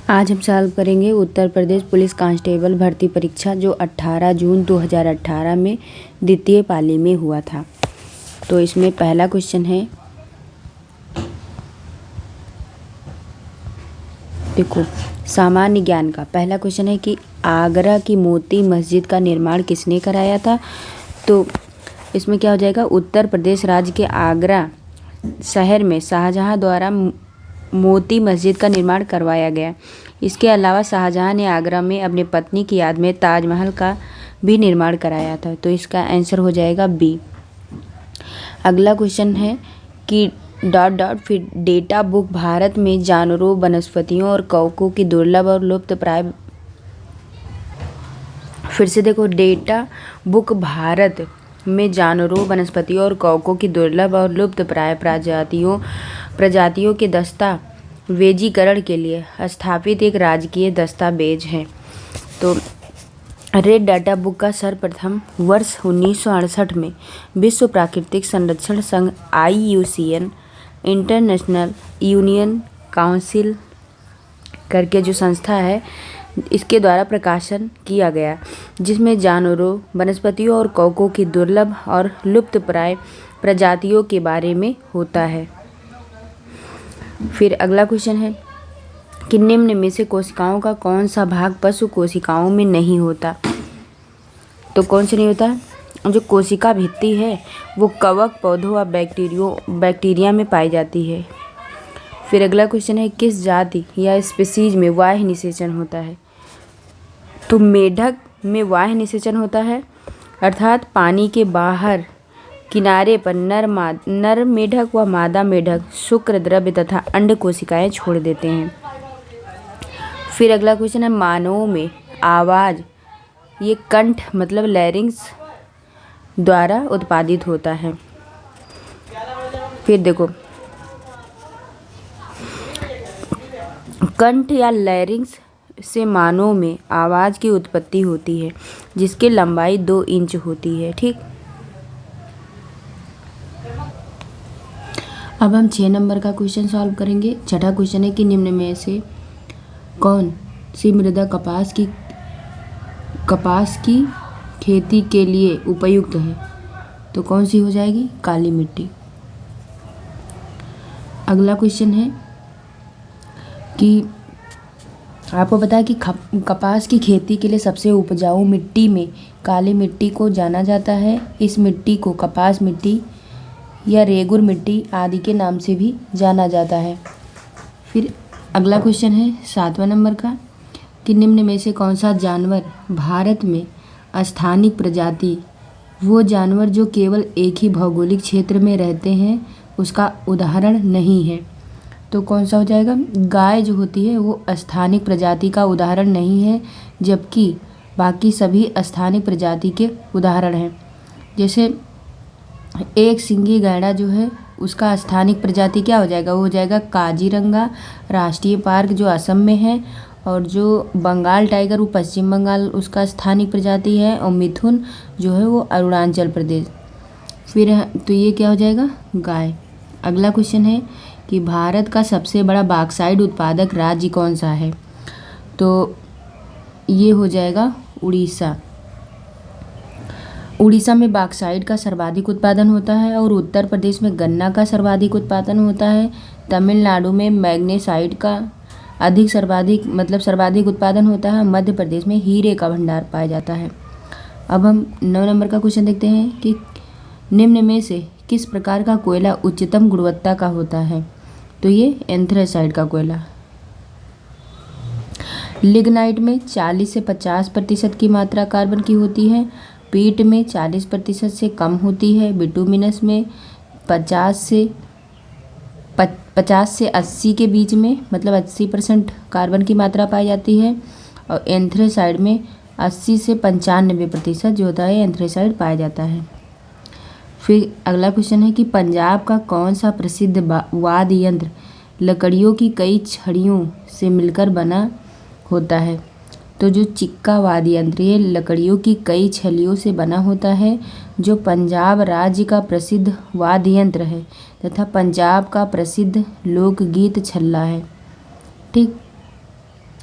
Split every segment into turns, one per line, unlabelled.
आज हम सॉल्व करेंगे उत्तर प्रदेश पुलिस कांस्टेबल भर्ती परीक्षा जो 18 जून 2018 में द्वितीय पाली में हुआ था। तो इसमें पहला क्वेश्चन है, देखो सामान्य ज्ञान का पहला क्वेश्चन है कि आगरा की मोती मस्जिद का निर्माण किसने कराया था। तो इसमें क्या हो जाएगा, उत्तर प्रदेश राज्य के आगरा शहर में शाहजहां द्वारा मोती मस्जिद का निर्माण करवाया गया। इसके अलावा शाहजहां ने आगरा में अपनी पत्नी की याद में ताजमहल का भी निर्माण कराया था। तो इसका आंसर हो जाएगा बी। अगला क्वेश्चन है कि फिर डेटा बुक भारत में जानवरों, वनस्पतियों और कवकों की दुर्लभ और लुप्त प्राय, फिर से देखो, डेटा बुक भारत में जानवरों, वनस्पतियों और कवकों की दुर्लभ और लुप्त प्राय प्रजातियों के दस्तावेजीकरण के लिए स्थापित एक राजकीय दस्तावेज है। तो रेड डाटा बुक का सर्वप्रथम वर्ष 1968 में विश्व प्राकृतिक संरक्षण संघ IUCN इंटरनेशनल यूनियन काउंसिल करके जो संस्था है, इसके द्वारा प्रकाशन किया गया, जिसमें जानवरों, वनस्पतियों और कवकों की दुर्लभ और लुप्तप्राय प्रजातियों के बारे में होता है। फिर अगला क्वेश्चन है कि निम्न में से कोशिकाओं का कौन सा भाग पशु कोशिकाओं में नहीं होता। तो कौन से नहीं होता, जो कोशिका भित्ति है वो कवक, पौधों व बैक्टीरिया में पाई जाती है। फिर अगला क्वेश्चन है, किस जाति या स्पीशीज में वाह्य निषेचन होता है। तो मेढक में वाह्य निषेचन होता है, अर्थात पानी के बाहर किनारे पर नर मेढक व मादा मेढक शुक्र द्रव्य तथा अंड कोशिकाएं छोड़ देते हैं। फिर अगला क्वेश्चन है, मानवों में आवाज़ ये कंठ मतलब लैरिंग्स द्वारा उत्पादित होता है। फिर देखो, कंठ या लैरिंग्स से मानवों में आवाज़ की उत्पत्ति होती है, जिसकी लंबाई 2 इंच होती है। ठीक, अब हम 6 नंबर का क्वेश्चन सॉल्व करेंगे। छठा क्वेश्चन है कि निम्न में से कौन सी मृदा कपास की खेती के लिए उपयुक्त है। तो कौन सी हो जाएगी, काली मिट्टी। अगला क्वेश्चन है कि आपको पता है कि कपास की खेती के लिए सबसे उपजाऊ मिट्टी में काली मिट्टी को जाना जाता है। इस मिट्टी को कपास मिट्टी या रेगुर मिट्टी आदि के नाम से भी जाना जाता है। फिर अगला क्वेश्चन है 7वां नंबर का कि निम्न में से कौन सा जानवर भारत में स्थानिक प्रजाति, वो जानवर जो केवल एक ही भौगोलिक क्षेत्र में रहते हैं, उसका उदाहरण नहीं है। तो कौन सा हो जाएगा, गाय जो होती है वो स्थानिक प्रजाति का उदाहरण नहीं है, जबकि बाकी सभी स्थानिक प्रजाति के उदाहरण हैं। जैसे एक सिंगी गैंडा जो है उसका स्थानिक प्रजाति क्या हो जाएगा, वो हो जाएगा काजीरंगा राष्ट्रीय पार्क जो असम में है, और जो बंगाल टाइगर वो पश्चिम बंगाल उसका स्थानिक प्रजाति है, और मिथुन जो है वो अरुणाचल प्रदेश। फिर तो ये क्या हो जाएगा, गाय। अगला क्वेश्चन है कि भारत का सबसे बड़ा बॉक्साइट उत्पादक राज्य कौन सा है। तो ये हो जाएगा उड़ीसा। उड़ीसा में बॉक्साइट का सर्वाधिक उत्पादन होता है, और उत्तर प्रदेश में गन्ना का सर्वाधिक उत्पादन होता है। तमिलनाडु में मैग्नेसाइट का सर्वाधिक उत्पादन होता है। मध्य प्रदेश में हीरे का भंडार पाया जाता है। अब हम 9 नंबर का क्वेश्चन देखते हैं कि निम्न में से किस प्रकार का कोयला उच्चतम गुणवत्ता का होता है। तो ये एंथ्रेसाइट का कोयला। लिग्नाइट में 40 से 50% की मात्रा कार्बन की होती है। पीट में 40% से कम होती है। बिटुमिनस में 50 से 80 के बीच में, मतलब 80% कार्बन की मात्रा पाई जाती है। और एंथ्रेसाइड में 80 से 95% जो होता है एंथ्रेसाइड पाया जाता है। फिर अगला क्वेश्चन है कि पंजाब का कौन सा प्रसिद्ध वाद्य यंत्र लकड़ियों की कई छड़ियों से मिलकर बना होता है। तो जो चिक्का वाद्य यंत्र ये लकड़ियों की कई छड़ियों से बना होता है, जो पंजाब राज्य का प्रसिद्ध वाद्य यंत्र है तथा पंजाब का प्रसिद्ध लोकगीत छल्ला है। ठीक,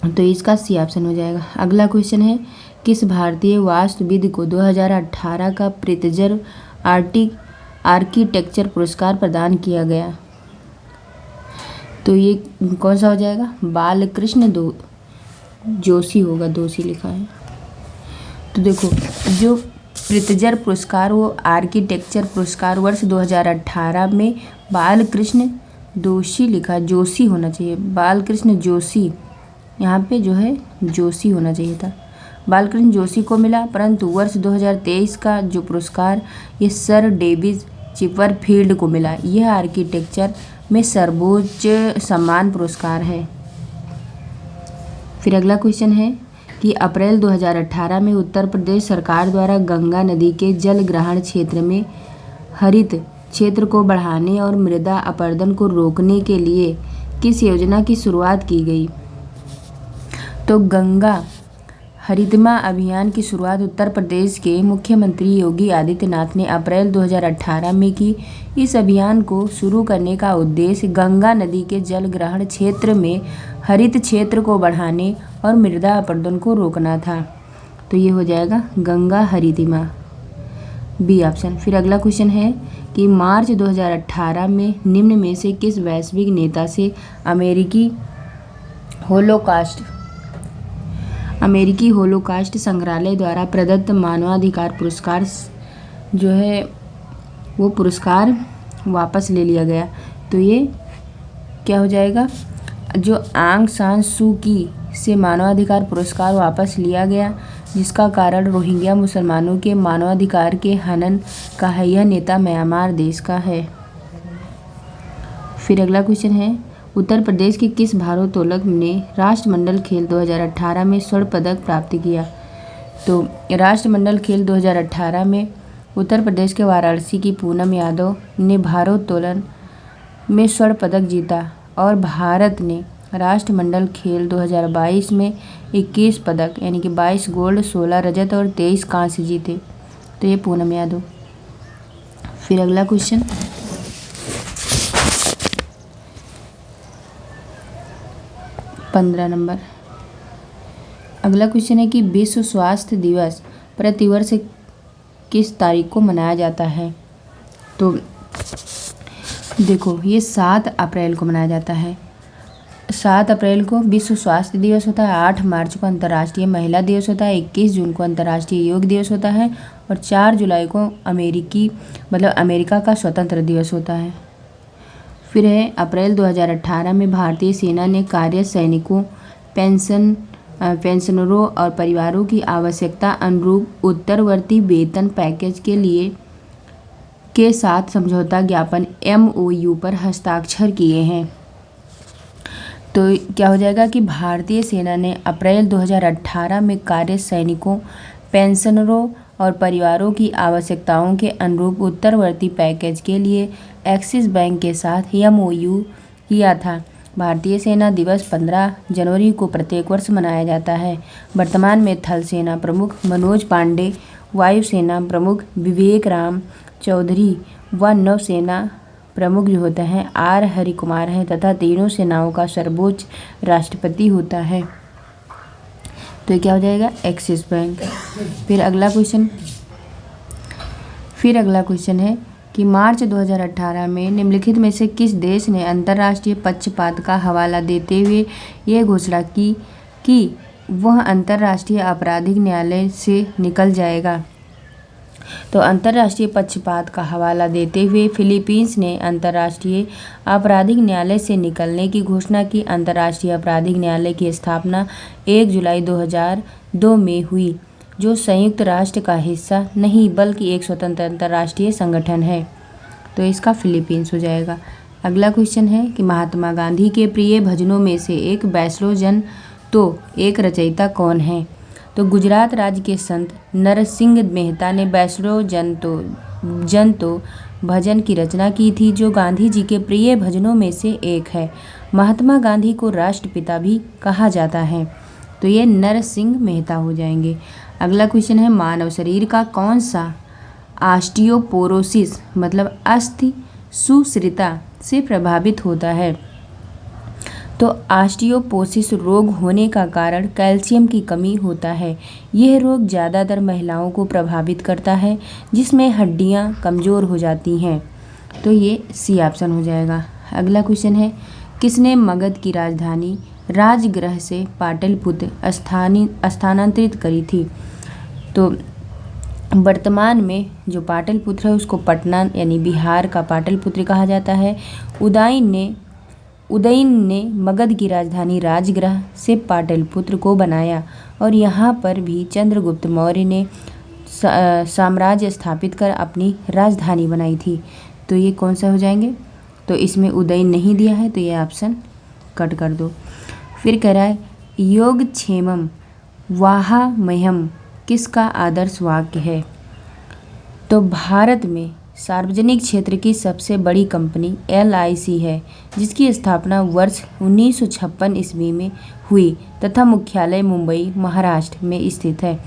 तो इसका सी ऑप्शन हो जाएगा। अगला क्वेश्चन है, किस भारतीय वास्तुविद को 2018 का प्रित्जर आर्किटेक्चर पुरस्कार प्रदान किया गया? तो ये कौन सा हो जाएगा? बालकृष्ण जोशी होगा, दोषी लिखा है। तो देखो, जो प्रित्जर पुरस्कार वो आर्किटेक्चर पुरस्कार वर्ष 2018 में बालकृष्ण दोषी लिखा, जोशी होना चाहिए, बालकृष्ण जोशी, यहाँ पे जो है जोशी होना चाहिए था, बालकृष्ण जोशी को मिला। परंतु वर्ष 2023 का जो पुरस्कार ये सर डेविड चिपरफील्ड को मिला। यह आर्किटेक्चर में सर्वोच्च सम्मान पुरस्कार है। फिर अगला क्वेश्चन है कि अप्रैल 2018 में उत्तर प्रदेश सरकार द्वारा गंगा नदी के जल ग्रहण क्षेत्र में हरित क्षेत्र को बढ़ाने और मृदा अपरदन को रोकने के लिए किस योजना की शुरुआत की गई? तो गंगा हरितमा अभियान की शुरुआत उत्तर प्रदेश के मुख्यमंत्री योगी आदित्यनाथ ने अप्रैल 2018 में की। इस अभियान को शुरू करने का उद्देश्य गंगा नदी के जल ग्रहण क्षेत्र में हरित क्षेत्र को बढ़ाने और मृदा अपरदन को रोकना था। तो ये हो जाएगा गंगा हरितमा, बी ऑप्शन। फिर अगला क्वेश्चन है कि मार्च 2018 में निम्न में से किस वैश्विक नेता से अमेरिकी होलोकास्ट संग्रहालय द्वारा प्रदत्त मानवाधिकार पुरस्कार जो है वो पुरस्कार वापस ले लिया गया? तो ये क्या हो जाएगा? जो आंग सान सू की से मानवाधिकार पुरस्कार वापस लिया गया, जिसका कारण रोहिंग्या मुसलमानों के मानवाधिकार के हनन का है। यह नेता म्यांमार देश का है। फिर अगला क्वेश्चन है, उत्तर प्रदेश के किस भारोत्तोलक ने राष्ट्रमंडल खेल 2018 में स्वर्ण पदक प्राप्त किया? तो राष्ट्रमंडल खेल 2018 में उत्तर प्रदेश के वाराणसी की पूनम यादव ने भारोत्तोलन में स्वर्ण पदक जीता और भारत ने राष्ट्रमंडल खेल 2022 में 21 पदक यानी कि 22 गोल्ड, 16 रजत और 23 कांस्य जीते। तो ये पूनम यादव। फिर अगला क्वेश्चन, 15 नंबर। अगला क्वेश्चन है कि विश्व स्वास्थ्य दिवस प्रतिवर्ष किस तारीख को मनाया जाता है? तो देखो, ये 7 अप्रैल को मनाया जाता है। 7 अप्रैल को विश्व स्वास्थ्य दिवस होता है, 8 मार्च को अंतर्राष्ट्रीय महिला दिवस होता है, 21 जून को अंतर्राष्ट्रीय योग दिवस होता है और 4 जुलाई को अमेरिका का स्वतंत्र दिवस होता है। फिर है अप्रैल 2018 में भारतीय सेना ने कार्य सैनिकों, पेंशनरों और परिवारों की आवश्यकता अनुरूप उत्तरवर्ती वेतन पैकेज के साथ समझौता ज्ञापन MOU पर हस्ताक्षर किए हैं। तो क्या हो जाएगा कि भारतीय सेना ने अप्रैल 2018 में कार्य सैनिकों, पेंशनरों और परिवारों की आवश्यकताओं के अनुरूप उत्तरवर्ती पैकेज के लिए एक्सिस बैंक के साथ MOU किया था। भारतीय सेना दिवस 15 जनवरी को प्रत्येक वर्ष मनाया जाता है। वर्तमान में थल सेना प्रमुख मनोज पांडे, वायुसेना प्रमुख विवेक राम चौधरी व नौसेना प्रमुख जो होते हैं R हरिकुमार हैं तथा तीनों सेनाओं का सर्वोच्च राष्ट्रपति होता है। तो ये क्या हो जाएगा? Axis bank. फिर अगला क्वेश्चन है कि मार्च 2018 में निम्नलिखित में से किस देश ने अंतर्राष्ट्रीय पक्षपात का हवाला देते हुए ये घोषणा की कि वह अंतर्राष्ट्रीय आपराधिक न्यायालय से निकल जाएगा? तो अंतर्राष्ट्रीय पक्षपात का हवाला देते हुए फिलीपींस ने अंतर्राष्ट्रीय आपराधिक न्यायालय से निकलने की घोषणा की। अंतर्राष्ट्रीय आपराधिक न्यायालय की स्थापना 1 जुलाई 2002 में हुई, जो संयुक्त राष्ट्र का हिस्सा नहीं बल्कि एक स्वतंत्र अंतर्राष्ट्रीय संगठन है। तो इसका फिलीपींस हो जाएगा। अगला क्वेश्चन है कि महात्मा गांधी के प्रिय भजनों में से एक वैष्णो जन तो एक रचयिता कौन है? तो गुजरात राज्य के संत नरसिंह मेहता ने वैष्णो जन तो भजन की रचना की थी, जो गांधी जी के प्रिय भजनों में से एक है। महात्मा गांधी को राष्ट्रपिता भी कहा जाता है। तो ये नरसिंह मेहता हो जाएंगे। अगला क्वेश्चन है, मानव शरीर का कौन सा ऑस्टियोपोरोसिस अस्थि सुसृता से प्रभावित होता है? तो ऑस्टियोपोरोसिस रोग होने का कारण कैल्शियम की कमी होता है। यह रोग ज़्यादातर महिलाओं को प्रभावित करता है, जिसमें हड्डियां कमज़ोर हो जाती हैं। तो ये सी ऑप्शन हो जाएगा। अगला क्वेश्चन है, किसने मगध की राजधानी राजगृह से पाटलिपुत्र स्थानांतरित करी थी? तो वर्तमान में जो पाटलिपुत्र है उसको पटना यानी बिहार का पाटलिपुत्र कहा जाता है। उदयन ने मगध की राजधानी राजगृह से पाटलिपुत्र को बनाया और यहाँ पर भी चंद्रगुप्त मौर्य ने साम्राज्य स्थापित कर अपनी राजधानी बनाई थी। तो ये कौन सा हो जाएंगे? तो इसमें उदयन नहीं दिया है, तो ये ऑप्शन कट कर दो। फिर कह रहा है, योगक्षेमम वाहामह्यम किसका आदर्श वाक्य है? तो भारत में सार्वजनिक क्षेत्र की सबसे बड़ी कंपनी LIC है, जिसकी स्थापना वर्ष 1956 ईस्वी में हुई तथा मुख्यालय मुंबई महाराष्ट्र में स्थित है।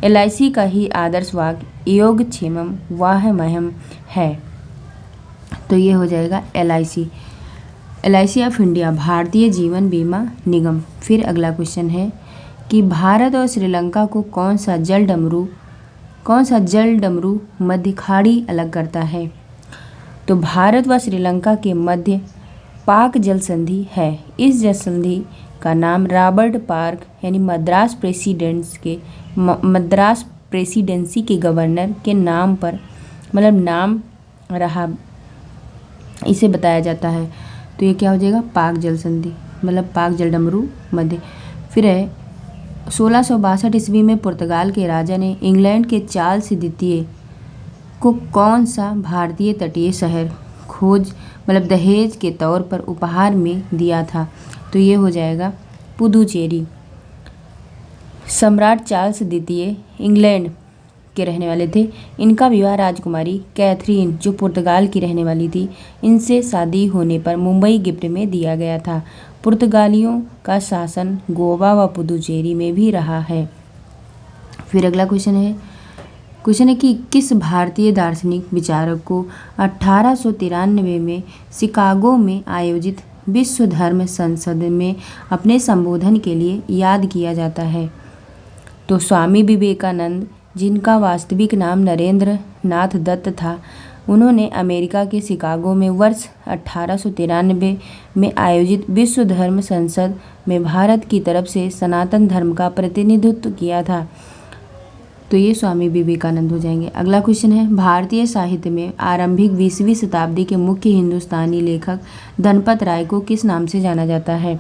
LIC का ही आदर्श वाक्य योगक्षेमम वाहामह्यम है। तो ये हो जाएगा LIC of India, Bharatiya Jeevan बीमा निगम। फिर अगला क्वेश्चन है कि भारत और श्रीलंका को कौन सा जल डमरू मध्य खाड़ी अलग करता है? तो भारत व श्रीलंका के मध्य पाक जल संधि है। इस जल संधि का नाम रॉबर्ट पार्क यानी मद्रास प्रेसिडेंसी के गवर्नर के नाम पर नाम रहा, इसे बताया जाता है। तो ये क्या हो जाएगा? पाक जल संधि, पाक जल डमरू मध्य। फिर है, 1662 ईस्वी में पुर्तगाल के राजा ने इंग्लैंड के चार्ल्स द्वितीय को कौन सा भारतीय तटीय शहर दहेज के तौर पर उपहार में दिया था? तो ये हो जाएगा पुदुचेरी। सम्राट चार्ल्स द्वितीय इंग्लैंड के रहने वाले थे। इनका विवाह राजकुमारी कैथरीन, जो पुर्तगाल की रहने वाली थी, इनसे शादी होने पर मुंबई गिफ्ट में दिया गया था। पुर्तगालियों का शासन गोवा व पुदुचेरी में भी रहा है। फिर अगला क्वेश्चन है कि किस भारतीय दार्शनिक विचारक को 1893 में शिकागो में आयोजित विश्व धर्म संसद में अपने संबोधन के लिए याद किया जाता है? तो स्वामी विवेकानंद, जिनका वास्तविक नाम नरेंद्र नाथ दत्त था, उन्होंने अमेरिका के शिकागो में वर्ष 1893 में आयोजित विश्व धर्म संसद में भारत की तरफ से सनातन धर्म का प्रतिनिधित्व किया था। तो ये स्वामी विवेकानंद हो जाएंगे। अगला क्वेश्चन है, भारतीय साहित्य में आरंभिक 20वीं शताब्दी के मुख्य हिंदुस्तानी लेखक धनपत राय को किस नाम से जाना जाता है?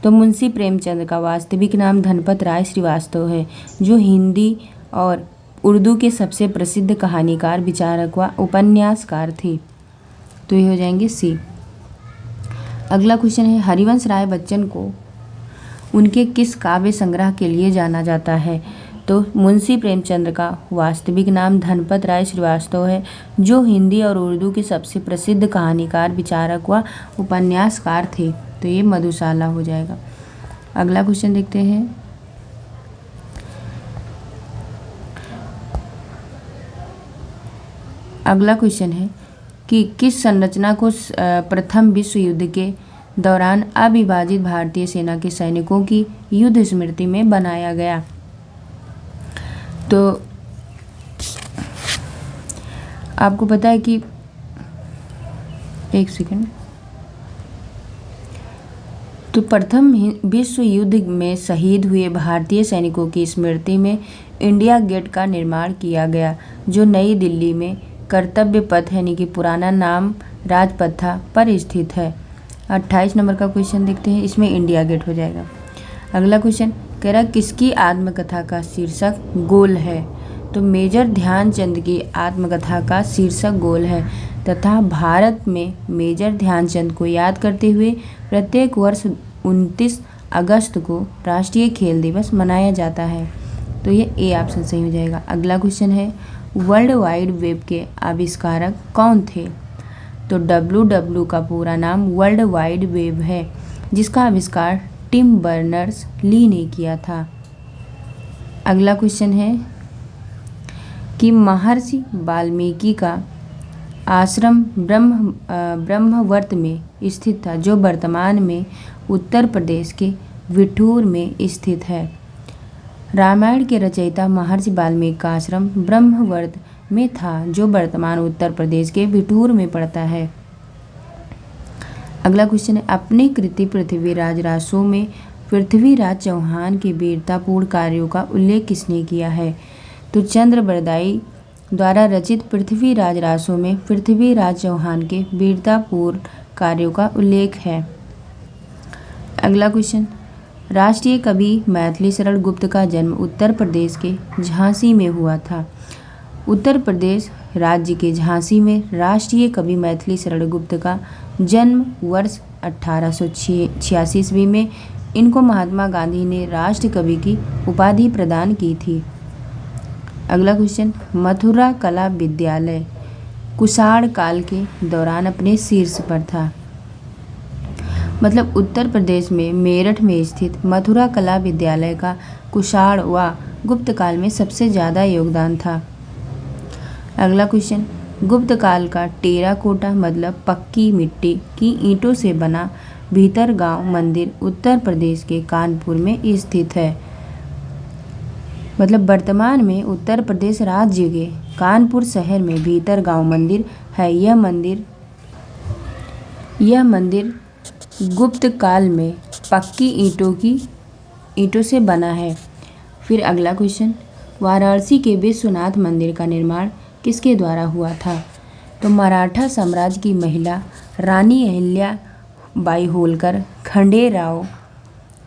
तो मुंशी प्रेमचंद का वास्तविक नाम धनपत राय श्रीवास्तव है, जो हिंदी और उर्दू के सबसे प्रसिद्ध कहानीकार, विचारक व उपन्यासकार थे। तो ये हो जाएंगे सी। अगला क्वेश्चन है, हरिवंश राय बच्चन को उनके किस काव्य संग्रह के लिए जाना जाता है? तो मुंशी प्रेमचंद का वास्तविक नाम धनपत राय श्रीवास्तव है, जो हिंदी और उर्दू के सबसे प्रसिद्ध कहानीकार, विचारक व उपन्यासकार थे। तो ये मधुशाला हो जाएगा। अगला क्वेश्चन देखते हैं, अगला क्वेश्चन है कि किस संरचना को प्रथम विश्व युद्ध के दौरान अविभाजित भारतीय सेना के सैनिकों की युद्ध स्मृति में बनाया गया? तो आपको पता है कि एक सेकंड, तो प्रथम विश्व युद्ध में शहीद हुए भारतीय सैनिकों की स्मृति में इंडिया गेट का निर्माण किया गया, जो नई दिल्ली में कर्तव्य पथ यानी कि पुराना नाम राजपथ था पर स्थित है। 28 नंबर का क्वेश्चन देखते हैं, इसमें इंडिया गेट हो जाएगा। अगला क्वेश्चन कह रहा, किसकी आत्मकथा का शीर्षक गोल है? तो मेजर ध्यानचंद की आत्मकथा का शीर्षक गोल है तथा भारत में मेजर ध्यानचंद को याद करते हुए प्रत्येक वर्ष 29 अगस्त को राष्ट्रीय खेल दिवस मनाया जाता है। तो ये ए ऑप्शन सही हो जाएगा। अगला क्वेश्चन है, वर्ल्ड वाइड वेब के आविष्कारक कौन थे? तो WW का पूरा नाम वर्ल्ड वाइड वेब है, जिसका आविष्कार टिम बर्नर्स ली ने किया था। अगला क्वेश्चन है कि महर्षि वाल्मीकि का आश्रम ब्रह्मवर्त में स्थित था, जो वर्तमान में उत्तर प्रदेश के बिठूर में स्थित है। रामायण के रचयिता महर्षि वाल्मीकि का आश्रम ब्रह्मवर्त में था, जो वर्तमान उत्तर प्रदेश के बिठूर में पड़ता है। अगला क्वेश्चन है, अपनी कृति पृथ्वीराज रासो में पृथ्वीराज चौहान के वीरतापूर्ण कार्यों का उल्लेख किसने किया है? तो चंद्र बरदाई द्वारा रचित पृथ्वीराज रासो में पृथ्वीराज चौहान के वीरतापूर्ण कार्यों का उल्लेख है। अगला क्वेश्चन, राष्ट्रीय कवि मैथिली शरण गुप्त का जन्म उत्तर प्रदेश के झांसी में हुआ था। उत्तर प्रदेश राज्य के झांसी में राष्ट्रीय कवि मैथिली शरण गुप्त का जन्म वर्ष 1886 ईस्वी में इनको महात्मा गांधी ने राष्ट्र कवि की उपाधि प्रदान की थी। अगला क्वेश्चन, मथुरा कला विद्यालय कुषाण काल के दौरान अपने शीर्ष पर था। मतलब उत्तर प्रदेश में मेरठ में स्थित मथुरा कला विद्यालय का कुषाण व गुप्त काल में सबसे ज़्यादा योगदान था। अगला क्वेश्चन, गुप्त काल का टेराकोटा मतलब पक्की मिट्टी की ईंटों से बना भीतरगांव मंदिर उत्तर प्रदेश के कानपुर में स्थित है। मतलब वर्तमान में उत्तर प्रदेश राज्य के कानपुर शहर में भीतरगांव मंदिर है। यह मंदिर गुप्त काल में पक्की ईंटों से बना है। फिर अगला क्वेश्चन, वाराणसी के विश्वनाथ मंदिर का निर्माण किसके द्वारा हुआ था? तो मराठा साम्राज्य की महिला रानी अहिल्या बाई होलकर खंडेराव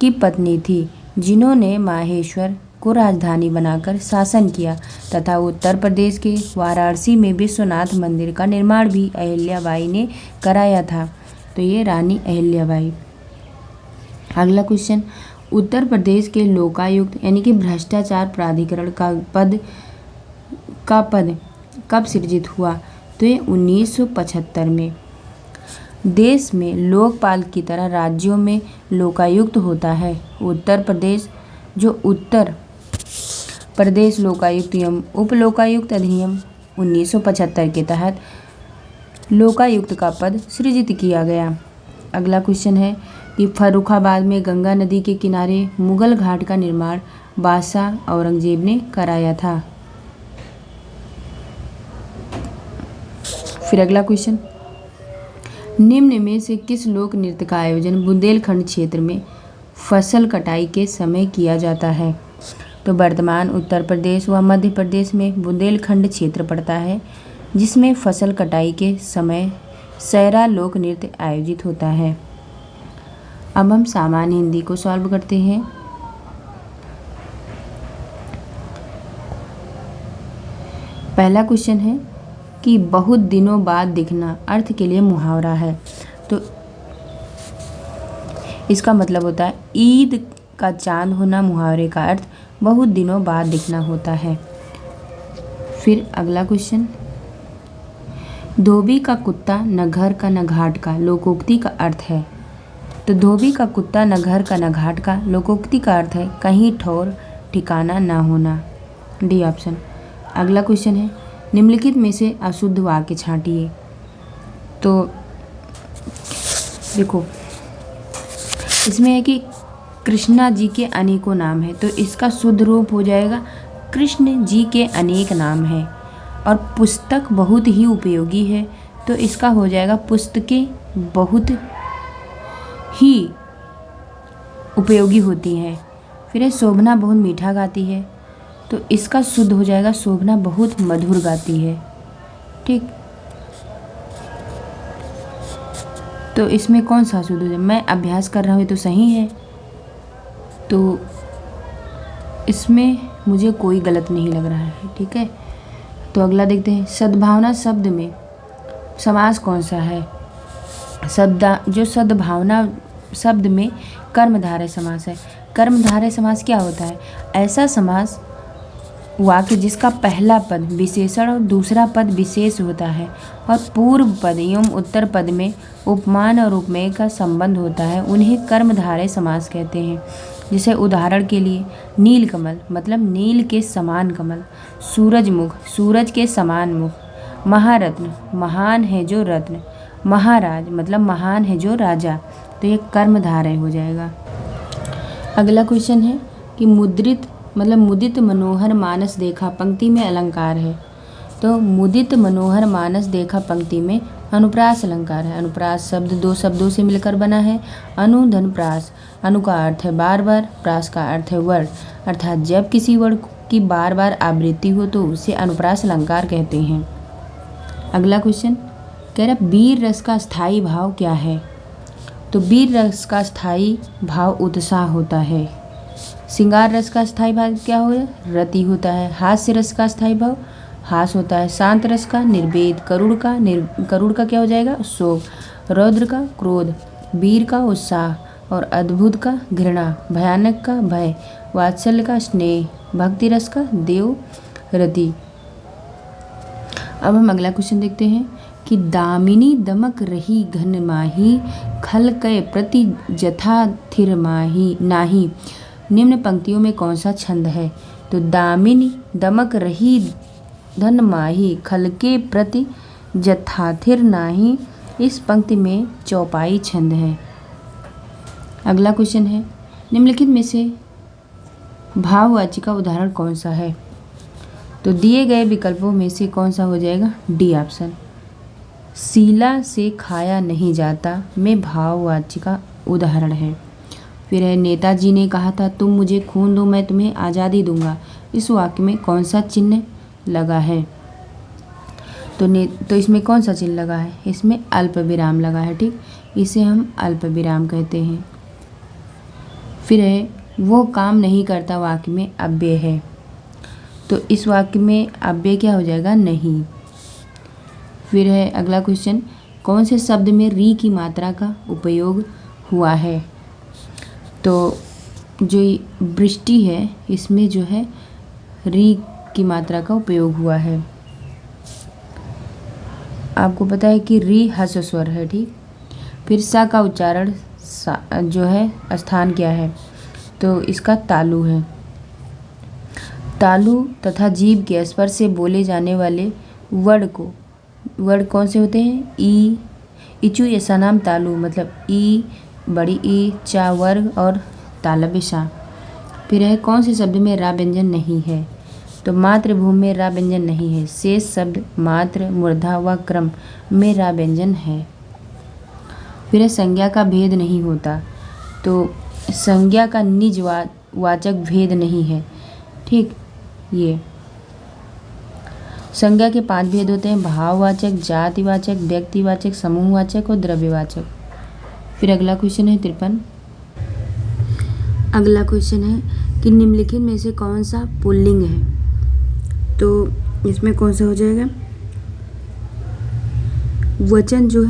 की पत्नी थी, जिन्होंने माहेश्वर को राजधानी बनाकर शासन किया तथा उत्तर प्रदेश के वाराणसी में विश्वनाथ मंदिर का निर्माण भी अहिल्याबाई ने कराया था। तो ये रानी अहिल्याबाई। अगला क्वेश्चन, उत्तर प्रदेश के लोकायुक्त यानी कि भ्रष्टाचार प्राधिकरण का पद कब सृजित हुआ? तो ये 1975 में। देश में लोकपाल की तरह राज्यों में लोकायुक्त होता है। उत्तर प्रदेश लोकायुक्त एवं उप लोकायुक्त अधिनियम 1975 के तहत लोकायुक्त का पद सृजित किया गया। अगला क्वेश्चन है कि फर्रुखाबाद में गंगा नदी के किनारे मुगल घाट का निर्माण बादशाह औरंगजेब ने कराया था। फिर अगला क्वेश्चन, निम्न में से किस लोक नृत्य का आयोजन बुंदेलखंड क्षेत्र में फसल कटाई के समय किया जाता है? तो वर्तमान उत्तर प्रदेश व मध्य प्रदेश में बुंदेलखंड क्षेत्र पड़ता है, जिसमें फसल कटाई के समय सैरा लोक नृत्य आयोजित होता है। अब हम सामान्य हिंदी को सॉल्व करते हैं। पहला क्वेश्चन है कि बहुत दिनों बाद दिखना अर्थ के लिए मुहावरा है। तो इसका मतलब होता है ईद का चांद होना। मुहावरे का अर्थ बहुत दिनों बाद दिखना होता है। फिर अगला क्वेश्चन, धोबी का कुत्ता न घर का न घाट का लोकोक्ति का अर्थ है। तो धोबी का कुत्ता न घर का न घाट का लोकोक्ति का अर्थ है कहीं ठौर ठिकाना ना होना। D option. अगला क्वेश्चन है, निम्नलिखित में से अशुद्ध वाक्य छांटिए। तो देखो इसमें है कि कृष्णा जी के अनेकों नाम है, तो इसका शुद्ध रूप हो जाएगा कृष्ण जी के अनेक नाम हैं। और पुस्तक बहुत ही उपयोगी है, तो इसका हो जाएगा पुस्तकें बहुत ही उपयोगी होती हैं। फिर है शोभना बहुत मीठा गाती है, तो इसका शुद्ध हो जाएगा शोभना बहुत मधुर गाती है। ठीक, तो इसमें कौन सा शुद्ध हो जाए? मैं अभ्यास कर रहा हूँ तो सही है, तो इसमें मुझे कोई गलत नहीं लग रहा है। ठीक है, तो अगला देखते हैं, सद्भावना शब्द में समास कौन सा है? जो सद्भावना शब्द में कर्मधारय समास है। कर्मधारय समास क्या होता है? ऐसा समास वाक्य जिसका पहला पद विशेषण और दूसरा पद विशेष होता है और पूर्व पद एवं उत्तर पद में उपमान और उपमेय का संबंध होता है, उन्हें कर्मधारय समास कहते हैं। जैसे उदाहरण के लिए नीलकमल मतलब नील के समान कमल, सूरजमुख सूरज के समान मुख, महारत्न महान है जो रत्न, महाराज मतलब महान है जो राजा, तो ये कर्मधारय हो जाएगा। अगला क्वेश्चन है कि मुद्रित मतलब मुदित मनोहर मानस देखा पंक्ति में अलंकार है। तो मुदित मनोहर मानस देखा पंक्ति में अनुप्रास अलंकार है। अनुप्रास शब्द दो शब्दों से मिलकर बना है। अनु धन प्रास, अनु का अर्थ है बार बार, प्रास का अर्थ है वर्ड, अर्थात जब किसी वर्ड की बार बार आवृत्ति हो तो उसे अनुप्रास अलंकार कहते हैं। अगला क्वेश्चन कह रहा वीर रस का स्थायी भाव क्या है। तो वीर रस का स्थायी भाव उत्साह होता है। श्रृंगार रस का स्थायी भाव क्या हो रति होता है। हास्य रस का स्थायी भाव हास होता है। शांत रस का निर्वेद, करुण का क्या हो जाएगा शोक, रौद्र का क्रोध, वीर का उत्साह और अद्भुत का घृणा, भयानक का भय, वात्सल्य का स्नेह, भक्ति रस का देव रति। अब हम अगला क्वेश्चन देखते हैं कि दामिनी दमक रही घन माही, खल कय प्रति जथा थिर माही नाही। निम्न पंक्तियों में कौन सा छंद है। तो दामिनी दमक रही धन माही, खल के प्रति जथाथिर नाही, इस पंक्ति में चौपाई छंद है। अगला क्वेश्चन है निम्नलिखित में से भाववाची का उदाहरण कौन सा है। तो दिए गए विकल्पों में से कौन सा हो जाएगा डी ऑप्शन। सीला से खाया नहीं जाता में भाववाची का उदाहरण है। फिर है नेताजी ने कहा था तुम मुझे खून दो मैं तुम्हें आज़ादी दूंगा, इस वाक्य में कौन सा चिन्ह लगा है। तो इसमें कौन सा चिन्ह लगा है, इसमें अल्प विराम लगा है। ठीक, इसे हम अल्प विराम कहते हैं। फिर है वो काम नहीं करता वाक्य में अव्यय है, तो इस वाक्य में अव्यय क्या हो जाएगा नहीं। फिर है अगला क्वेश्चन कौन से शब्द में री की मात्रा का उपयोग हुआ है। तो जो वृष्टि है इसमें जो है री की मात्रा का उपयोग हुआ है। आपको पता है कि री ह्रस्व स्वर है। ठीक, फिर सा का उच्चारण जो है स्थान क्या है, तो इसका तालु है। तालु तथा जीभ के स्पर्श से बोले जाने वाले वर्ड कौन से होते हैं ई, इचु ऐसा नाम तालु मतलब ई, बड़ी ई, चा वर्ग और तालव्य सा। फिर है कौन से शब्द में रा व्यंजन नहीं है। तो मातृभूमि में रा व्यंजन नहीं है। शेष शब्द मात्र, मूर्धा व क्रम में रा व्यंजन है। फिर है संज्ञा का भेद नहीं होता। तो संज्ञा का निज वाचक भेद नहीं है। ठीक, ये संज्ञा के 5 भेद होते हैं भाववाचक, जातिवाचक, व्यक्तिवाचक, समूहवाचक और द्रव्यवाचक। फिर अगला क्वेश्चन है 53। अगला क्वेश्चन है कि निम्नलिखित में से कौन सा पुल्लिंग है। तो इसमें कौन सा हो जाएगा वचन जो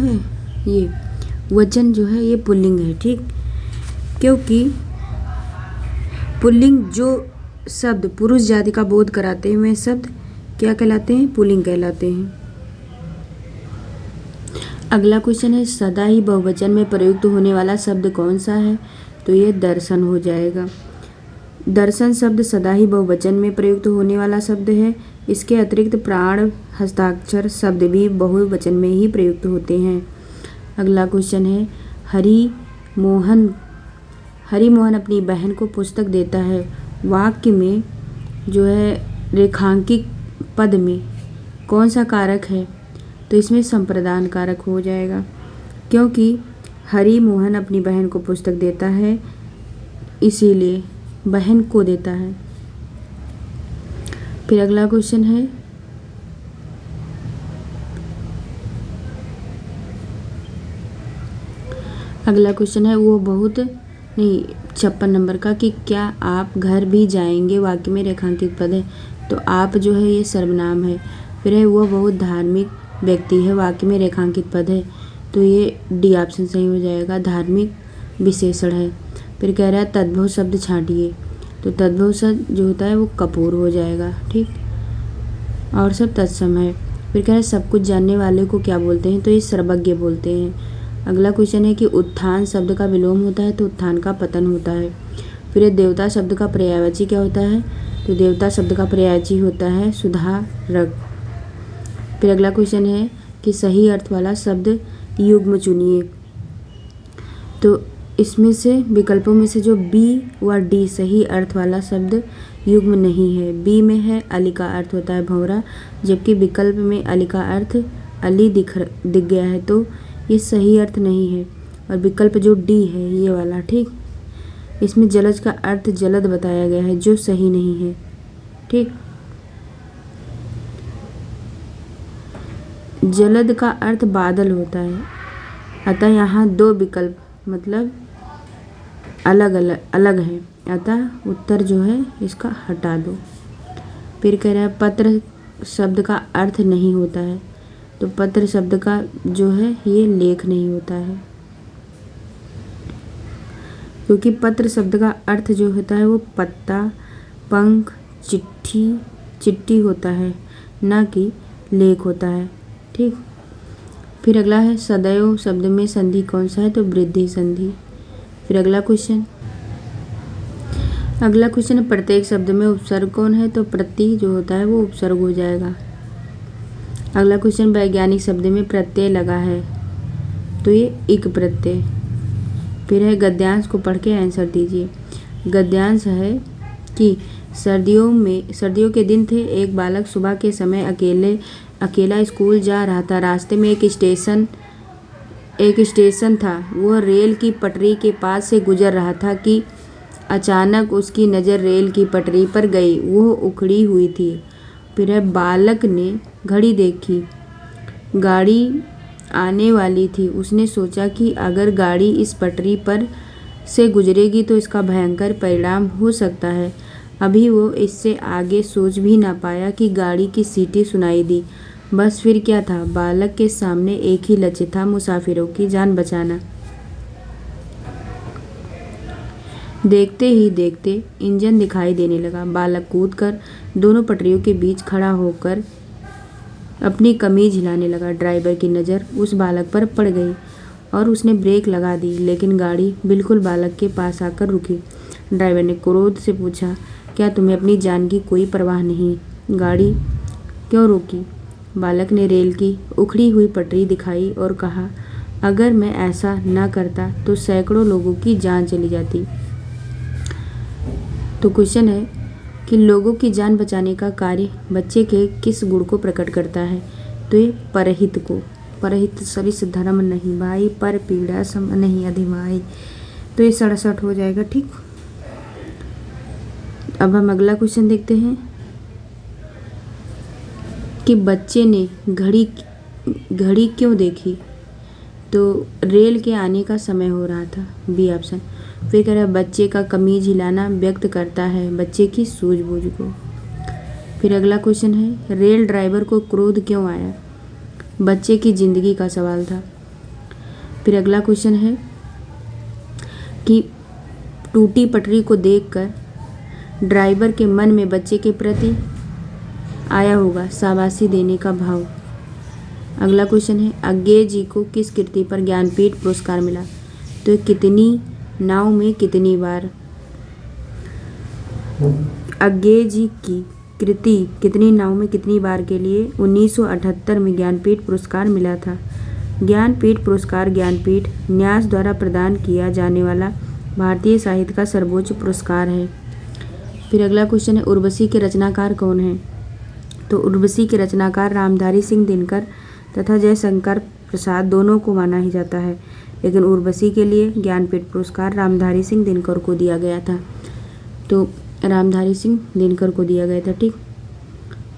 है ये पुल्लिंग है। ठीक, क्योंकि पुल्लिंग जो शब्द पुरुष जाति का बोध कराते हैं वे शब्द क्या कहलाते हैं पुल्लिंग कहलाते हैं। अगला क्वेश्चन है सदा ही बहुवचन में प्रयुक्त होने वाला शब्द कौन सा है। तो ये दर्शन हो जाएगा। दर्शन शब्द सदा ही बहुवचन में प्रयुक्त होने वाला शब्द है। इसके अतिरिक्त प्राण, हस्ताक्षर शब्द भी बहुवचन में ही प्रयुक्त होते हैं। अगला क्वेश्चन है हरि मोहन अपनी बहन को पुस्तक देता है। वाक्य में जो है रेखांकित पद में कौन सा कारक है। तो इसमें संप्रदान कारक हो जाएगा, क्योंकि हरि मोहन अपनी बहन को पुस्तक देता है, इसीलिए बहन को देता है। फिर अगला क्वेश्चन है वो बहुत नहीं 56 नंबर का कि क्या आप घर भी जाएंगे वाक्य में रेखांकित पद है। तो आप जो है ये सर्वनाम है। फिर है वो बहुत धार्मिक व्यक्ति है वाक्य में रेखांकित पद है, तो ये डी ऑप्शन सही हो जाएगा, धार्मिक विशेषण है। फिर कह रहा है तद्भव शब्द छांटिए। तो तद्भव शब्द जो होता है वो कपूर हो जाएगा। ठीक, और सब तत्सम है। फिर कह रहा है सब कुछ जानने वाले को क्या बोलते हैं। तो ये सर्वज्ञ बोलते हैं। अगला क्वेश्चन है कि उत्थान शब्द का विलोम होता है तो उत्थान का पतन होता है। फिर देवता शब्द का पर्यायवाची क्या होता है। तो देवता शब्द का पर्यायवाची होता है सुधारक। फिर अगला क्वेश्चन है कि सही अर्थ वाला शब्द युग्म चुनिए। तो इसमें से विकल्पों में से जो बी व डी सही अर्थ वाला शब्द युग्म नहीं है। बी में है अली का अर्थ होता है भंवरा, जबकि विकल्प में अली का अर्थ अली दिख गया है, तो ये सही अर्थ नहीं है। और विकल्प जो डी है ये वाला, ठीक, इसमें जलज का अर्थ जलद बताया गया है, जो सही नहीं है। ठीक, जलद का अर्थ बादल होता है, अतः यहाँ दो विकल्प मतलब अलग है, अतः उत्तर जो है इसका हटा दो। फिर कह रहा है पत्र शब्द का अर्थ नहीं होता है, तो पत्र शब्द का जो है ये लेख नहीं होता है, क्योंकि पत्र शब्द का अर्थ जो होता है वो पत्ता, पंख, चिट्ठी होता है, ना कि लेख होता है। ठीक, फिर अगला है सदैव शब्द में संधि कौन सा है, तो वृद्धि संधि। फिर अगला क्वेश्चन है प्रत्येक शब्द में उपसर्ग कौन है, तो प्रति जो होता है वो उपसर्ग हो जाएगा। अगला क्वेश्चन वैज्ञानिक शब्द में प्रत्यय लगा है, तो ये इक प्रत्यय। फिर है गद्यांश को पढ़ के आंसर दीजिए। गद्यांश है कि सर्दियों के दिन थे, एक बालक सुबह के समय अकेला स्कूल जा रहा था। रास्ते में एक स्टेशन था। वह रेल की पटरी के पास से गुजर रहा था कि अचानक उसकी नज़र रेल की पटरी पर गई। वह उखड़ी हुई थी। फिर है बालक ने घड़ी देखी, गाड़ी आने वाली थी। उसने सोचा कि अगर गाड़ी इस पटरी पर से गुजरेगी तो इसका भयंकर परिणाम हो सकता है। अभी वो इससे आगे सोच भी ना पाया कि गाड़ी की सीटी सुनाई दी। बस फिर क्या था, बालक के सामने एक ही लक्ष्य था, मुसाफिरों की जान बचाना। देखते ही देखते इंजन दिखाई देने लगा। बालक कूदकर दोनों पटरियों के बीच खड़ा होकर अपनी कमीज हिलाने लगा। ड्राइवर की नज़र उस बालक पर पड़ गई और उसने ब्रेक लगा दी, लेकिन गाड़ी बिल्कुल बालक के पास आकर रुकी। ड्राइवर ने क्रोध से पूछा, क्या तुम्हें अपनी जान की कोई परवाह नहीं? गाड़ी क्यों रोकी? बालक ने रेल की उखड़ी हुई पटरी दिखाई और कहा, अगर मैं ऐसा न करता तो सैकड़ों लोगों की जान चली जाती। तो क्वेश्चन है कि लोगों की जान बचाने का कार्य बच्चे के किस गुण को प्रकट करता है, तो ये परहित को। परहित सरिस धर्म नहीं भाई, पर पीड़ा सम नहीं अधिमाई, तो ये 67 हो जाएगा। ठीक, अब हम अगला क्वेश्चन देखते हैं कि बच्चे ने घड़ी क्यों देखी, तो रेल के आने का समय हो रहा था, बी ऑप्शन। फिर कह रहा है बच्चे का कमीज हिलाना व्यक्त करता है बच्चे की सूझबूझ को। फिर अगला क्वेश्चन है रेल ड्राइवर को क्रोध क्यों आया, बच्चे की ज़िंदगी का सवाल था। फिर अगला क्वेश्चन है कि टूटी पटरी को देखकर ड्राइवर के मन में बच्चे के प्रति आया होगा शाबाशी देने का भाव। अगला क्वेश्चन है अज्ञेय जी को किस कृति पर ज्ञानपीठ पुरस्कार मिला, तो कितनी नाव में कितनी बार। अज्ञेय जी की कृति कितनी नाव में कितनी बार के लिए 1978 में ज्ञानपीठ पुरस्कार मिला था। ज्ञानपीठ पुरस्कार ज्ञानपीठ न्यास द्वारा प्रदान किया जाने वाला भारतीय साहित्य का सर्वोच्च पुरस्कार है। फिर अगला क्वेश्चन है उर्वशी के रचनाकार कौन हैं, तो उर्वशी के रचनाकार रामधारी सिंह दिनकर तथा जयशंकर प्रसाद दोनों को माना ही जाता है, लेकिन उर्वशी के लिए ज्ञानपीठ पुरस्कार रामधारी सिंह दिनकर को दिया गया था। तो रामधारी सिंह दिनकर को दिया गया था। ठीक,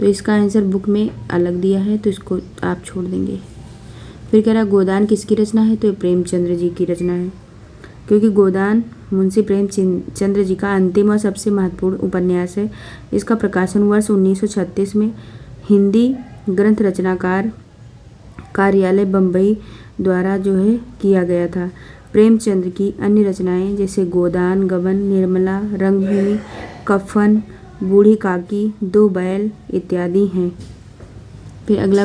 तो इसका आंसर बुक में अलग दिया है, तो इसको आप छोड़ देंगे। फिर कह रहा है गोदान किसकी रचना है, तो प्रेमचंद्र जी की रचना है, क्योंकि गोदान मुंशी प्रेमचंद्र जी का अंतिम और सबसे महत्वपूर्ण उपन्यास है। इसका प्रकाशन वर्ष 1936 में हिंदी ग्रंथ रचनाकार कार्यालय बम्बई द्वारा जो है किया गया था। प्रेमचंद्र की अन्य रचनाएं जैसे गोदान, गबन, निर्मला, रंगभूमि, कफन, बूढ़ी काकी, दो बैल इत्यादि हैं। फिर अगला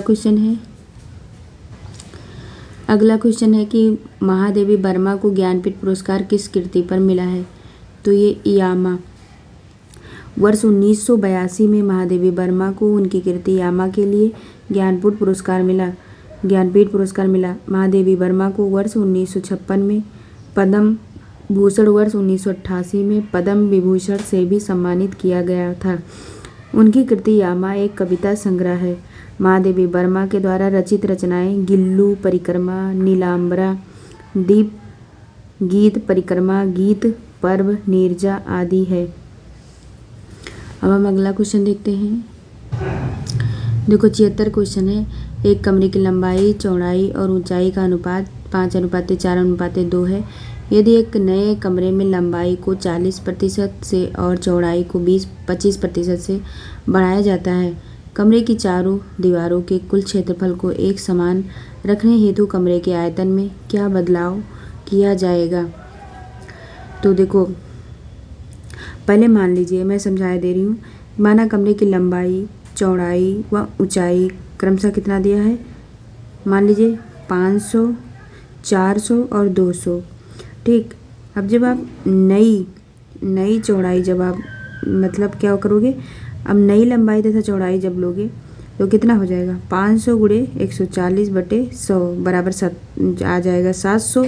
क्वेश्चन है कि महादेवी वर्मा को ज्ञानपीठ पुरस्कार किस कृति पर मिला है, तो ये यामा। वर्ष 1982 में महादेवी वर्मा को उनकी कृति यामा के लिए ज्ञानपीठ पुरस्कार मिला। ज्ञानपीठ पुरस्कार मिला। महादेवी वर्मा को वर्ष 1956 में, पद्म भूषण वर्ष 1988 में, पद्म विभूषण से भी सम्मानित किया गया था। उनकी कृति यामा एक कविता संग्रह है। महादेवी वर्मा के द्वारा रचित रचनाएं गिल्लू परिक्रमा, नीलांबरा, दीप, गीत परिक्रमा, गीत पर्व, नीरजा आदि है। अब हम अगला क्वेश्चन देखते हैं। देखो 76 क्वेश्चन है। एक कमरे की लंबाई, चौड़ाई और ऊंचाई का अनुपात 5:4:2 है। यदि एक नए कमरे में लंबाई को 40% से और चौड़ाई को 25% से बढ़ाया जाता है, कमरे की चारों दीवारों के कुल क्षेत्रफल को एक समान रखने हेतु कमरे के आयतन में क्या बदलाव किया जाएगा? तो देखो पहले मान लीजिए, मैं समझा दे रही हूँ। माना कमरे की लंबाई, चौड़ाई व ऊंचाई क्रमशः कितना दिया है? मान लीजिए 500, 400 और 200। ठीक। अब जब आप नई चौड़ाई जब आप मतलब क्या करोगे, अब नई लंबाई तथा चौड़ाई जब लोगे तो कितना हो जाएगा? 500 गुणे 140/100 बराबर आ जाएगा 700।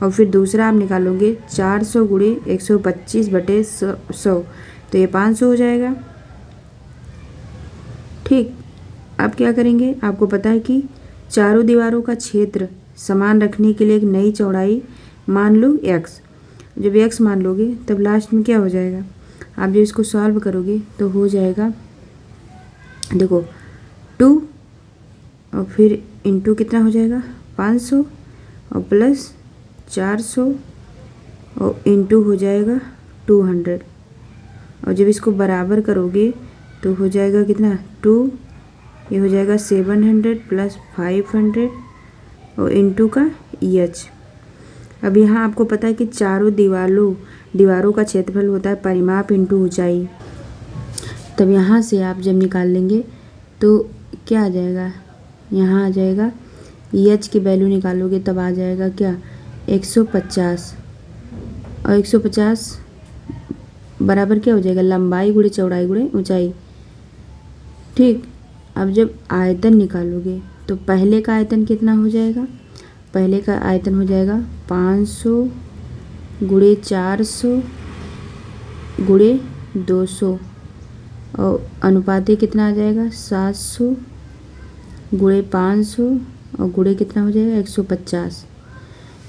और फिर दूसरा आप निकालोगे 400 गुणे 125/100, तो ये 500 हो जाएगा। ठीक। अब क्या करेंगे? आपको पता है कि चारों दीवारों का क्षेत्र समान रखने के लिए एक नई चौड़ाई मान लो x। जब x मान लोगे तब लास्ट में क्या हो जाएगा? आप जब इसको सॉल्व करोगे तो हो जाएगा, देखो 2 और फिर इंटू कितना हो जाएगा? 500 और प्लस 400 और इंटू हो जाएगा 200। और जब इसको बराबर करोगे तो हो जाएगा कितना? 2, ये हो जाएगा 700 प्लस 500 और इंटू का h। अब यहाँ आपको पता है कि चारों दीवारों का क्षेत्रफल होता है परिमाप इंटू ऊंचाई। तब यहाँ से आप जब निकाल लेंगे तो क्या आ जाएगा? यहाँ आ जाएगा h की वैल्यू निकालोगे तब आ जाएगा क्या? 150। और 150 बराबर क्या हो जाएगा? लंबाई गुणे चौड़ाई गुणे ऊंचाई। ठीक। अब जब आयतन निकालोगे तो पहले का आयतन कितना हो जाएगा? पहले का आयतन हो जाएगा 500 गुणे 400 गुणे 200 और अनुपाते कितना आ जाएगा? 700 गुणे 500 और गुणे कितना हो जाएगा? 150।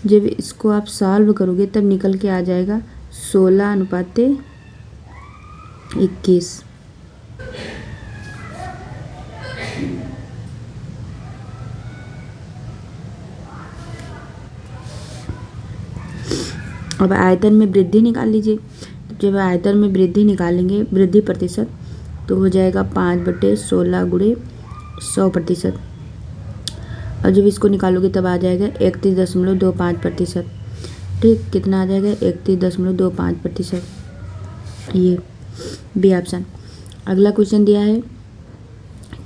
जब इसको आप सॉल्व करोगे तब निकल के आ जाएगा 16:21। अब आयतन में वृद्धि निकाल लीजिए। जब आयतन में वृद्धि निकालेंगे, वृद्धि प्रतिशत, तो हो जाएगा 5/16 गुणे 100%। और जब इसको निकालोगे तब आ जाएगा 31.25%। ठीक। कितना आ जाएगा? 31.25%। ये बी ऑप्शन। अगला क्वेश्चन दिया है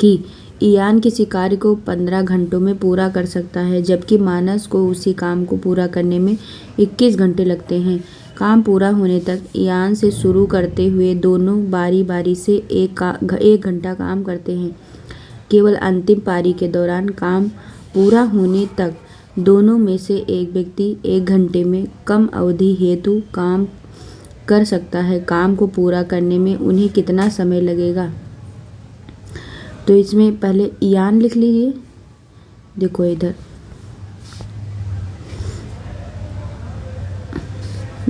कि ईयान किसी कार्य को 15 घंटों में पूरा कर सकता है, जबकि मानस को उसी काम को पूरा करने में 21 घंटे लगते हैं। काम पूरा होने तक ईयान से शुरू करते हुए दोनों बारी बारी से एक घंटा काम करते हैं। केवल अंतिम पारी के दौरान काम पूरा होने तक दोनों में से एक व्यक्ति 1 घंटे में कम अवधि हेतु काम कर सकता है। काम को पूरा करने में उन्हें कितना समय लगेगा? तो इसमें पहले ईयान लिख लीजिए। देखो इधर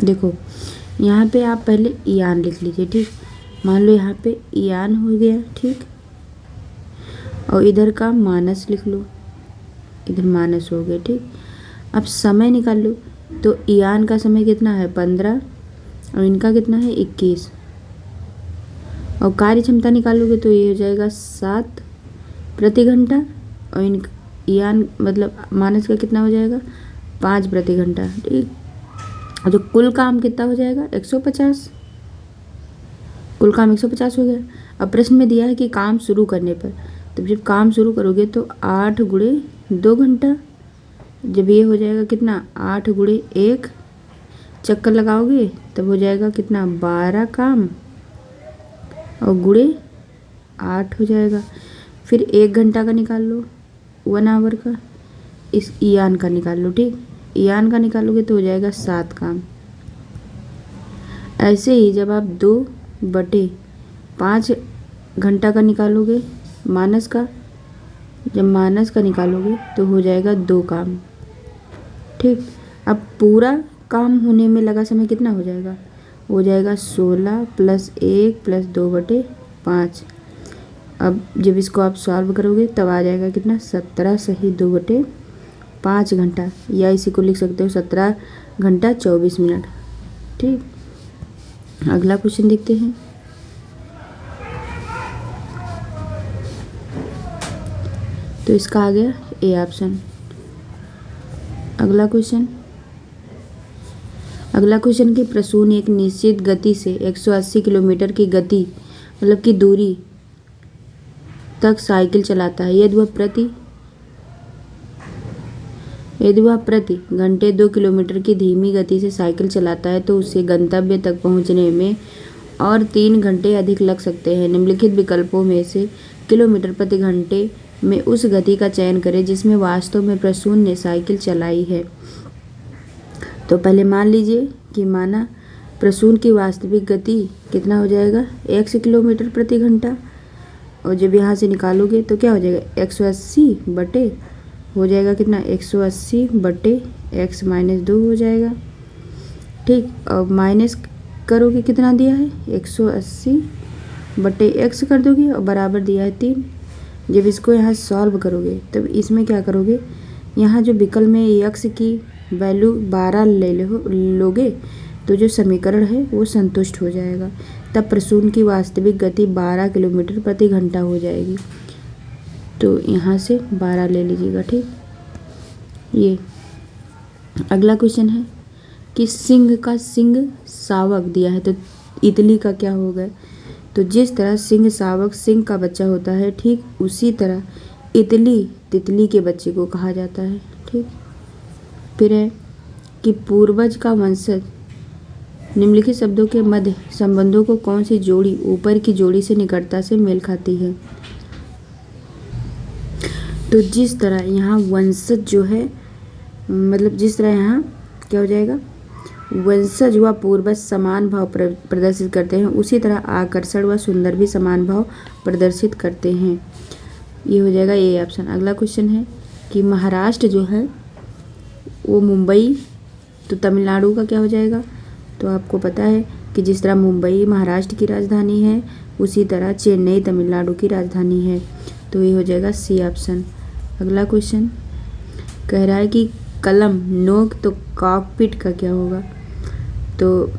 देखो, यहाँ पे आप पहले ईयान लिख लीजिए। ठीक। मान लो यहाँ पे ईयान हो गया। ठीक। और इधर का मानस लिख लो, इधर मानस हो गया। ठीक। अब समय निकाल लो। तो ईयान का समय कितना है? 15 और इनका कितना है? 21। और कार्य क्षमता निकालोगे तो ये हो जाएगा 7 प्रति घंटा। और इन ईयान मतलब मानस का कितना हो जाएगा? 5 प्रति घंटा। ठीक। और जो कुल काम कितना हो जाएगा? 150। कुल काम 150 हो गया। अब प्रश्न में दिया है कि काम शुरू करने पर, तब जब काम शुरू करोगे तो 8 गुणे 2 घंटा। जब ये हो जाएगा कितना? 8 गुणे 1 चक्कर लगाओगे तब हो जाएगा कितना? 12 काम और गुणे 8 हो जाएगा। फिर 1 घंटा का निकाल लो। 1 आवर का, इस ईयान का निकाल लो। ठीक, ईयान का निकालोगे तो हो जाएगा 7 काम। ऐसे ही जब आप 2/5 घंटा का निकालोगे मानस का, जब मानस का निकालोगे तो हो जाएगा 2 काम। ठीक, अब पूरा काम होने में लगा समय कितना हो जाएगा? हो जाएगा 16 + 1 + 2/5। अब जब इसको आप सॉल्व करोगे तब आ जाएगा कितना? 17 सही 2/5 घंटा, या इसी को लिख सकते हो 17 घंटा 24 मिनट। ठीक, अगला क्वेश्चन देखते हैं। तो इसका आ गया ए ऑप्शन। अगला क्वेश्चन कि प्रसून एक निश्चित गति से 180 किलोमीटर की गति मतलब की दूरी तक साइकिल चलाता है। यदि वह प्रति घंटे 2 किलोमीटर की धीमी गति से साइकिल चलाता है तो उसे गंतव्य तक पहुंचने में और 3 घंटे अधिक लग सकते हैं। निम्नलिखित विकल्पों में से किलोमीटर प्रति घंटे में उस गति का चयन करें जिसमें वास्तव में प्रसून ने साइकिल चलाई है। तो पहले मान लीजिए कि माना प्रसून की वास्तविक गति कितना हो जाएगा? x किलोमीटर प्रति घंटा, और जब यहाँ से निकालोगे तो क्या हो जाएगा? 180 बटे हो जाएगा कितना? 180 बटे x - 2 हो जाएगा। ठीक, और माइनस करोगे कितना दिया है? 180 बटे x कर दोगे और बराबर दिया है 3। जब इसको यहाँ सॉल्व करोगे तब इसमें क्या करोगे? यहाँ जो विकल्प में x की वैल्यू 12 लोगे तो जो समीकरण है वो संतुष्ट हो जाएगा। तब प्रसून की वास्तविक गति 12 किलोमीटर प्रति घंटा हो जाएगी। तो यहाँ से 12 ले लीजिएगा। ठीक, ये अगला क्वेश्चन है कि सिंह का सिंह शावक दिया है तो इतली का क्या होगा? तो जिस तरह सिंह शावक सिंह का बच्चा होता है, ठीक उसी तरह इतली तितली के बच्चे को कहा जाता है। ठीक, फिर है कि पूर्वज का वंशज निम्नलिखित शब्दों के मध्य संबंधों को कौन सी जोड़ी ऊपर की जोड़ी से निकटता से मेल खाती है? तो जिस तरह यहाँ वंशज जो है मतलब जिस तरह यहाँ क्या हो जाएगा? वंशज व पूर्वज समान भाव प्रदर्शित करते हैं, उसी तरह आकर्षण व सुंदर भी समान भाव प्रदर्शित करते हैं। ये हो जाएगा ए ऑप्शन। अगला क्वेश्चन है कि महाराष्ट्र जो है वो मुंबई, तो तमिलनाडु का क्या हो जाएगा? तो आपको पता है कि जिस तरह मुंबई महाराष्ट्र की राजधानी है उसी तरह चेन्नई तमिलनाडु की राजधानी है। तो ये हो जाएगा सी ऑप्शन। अगला क्वेश्चन कह रहा है कि कलम नोक तो कॉकपिट का क्या होगा? तो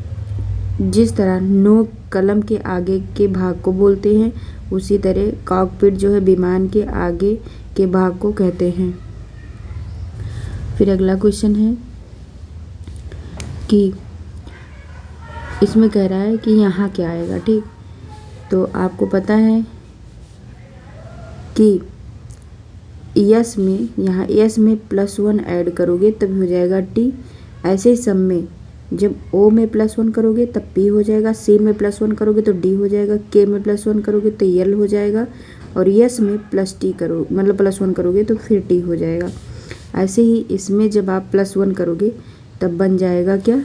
जिस तरह नोक कलम के आगे के भाग को बोलते हैं उसी तरह कॉकपिट जो है विमान के आगे के भाग को कहते हैं। फिर अगला क्वेश्चन है कि इसमें कह रहा है कि यहाँ क्या आएगा? ठीक, तो आपको पता है कि यस में यहाँ यस में +1 ऐड करोगे तब हो जाएगा टी। ऐसे ही सम में जब ओ में +1 करोगे तब पी हो जाएगा, सी में +1 करोगे तो डी हो जाएगा, के में +1 करोगे तो यल हो जाएगा, और यस में +1 करोगे तो फिर टी हो जाएगा। ऐसे ही इसमें जब आप +1 करोगे तब बन जाएगा क्या?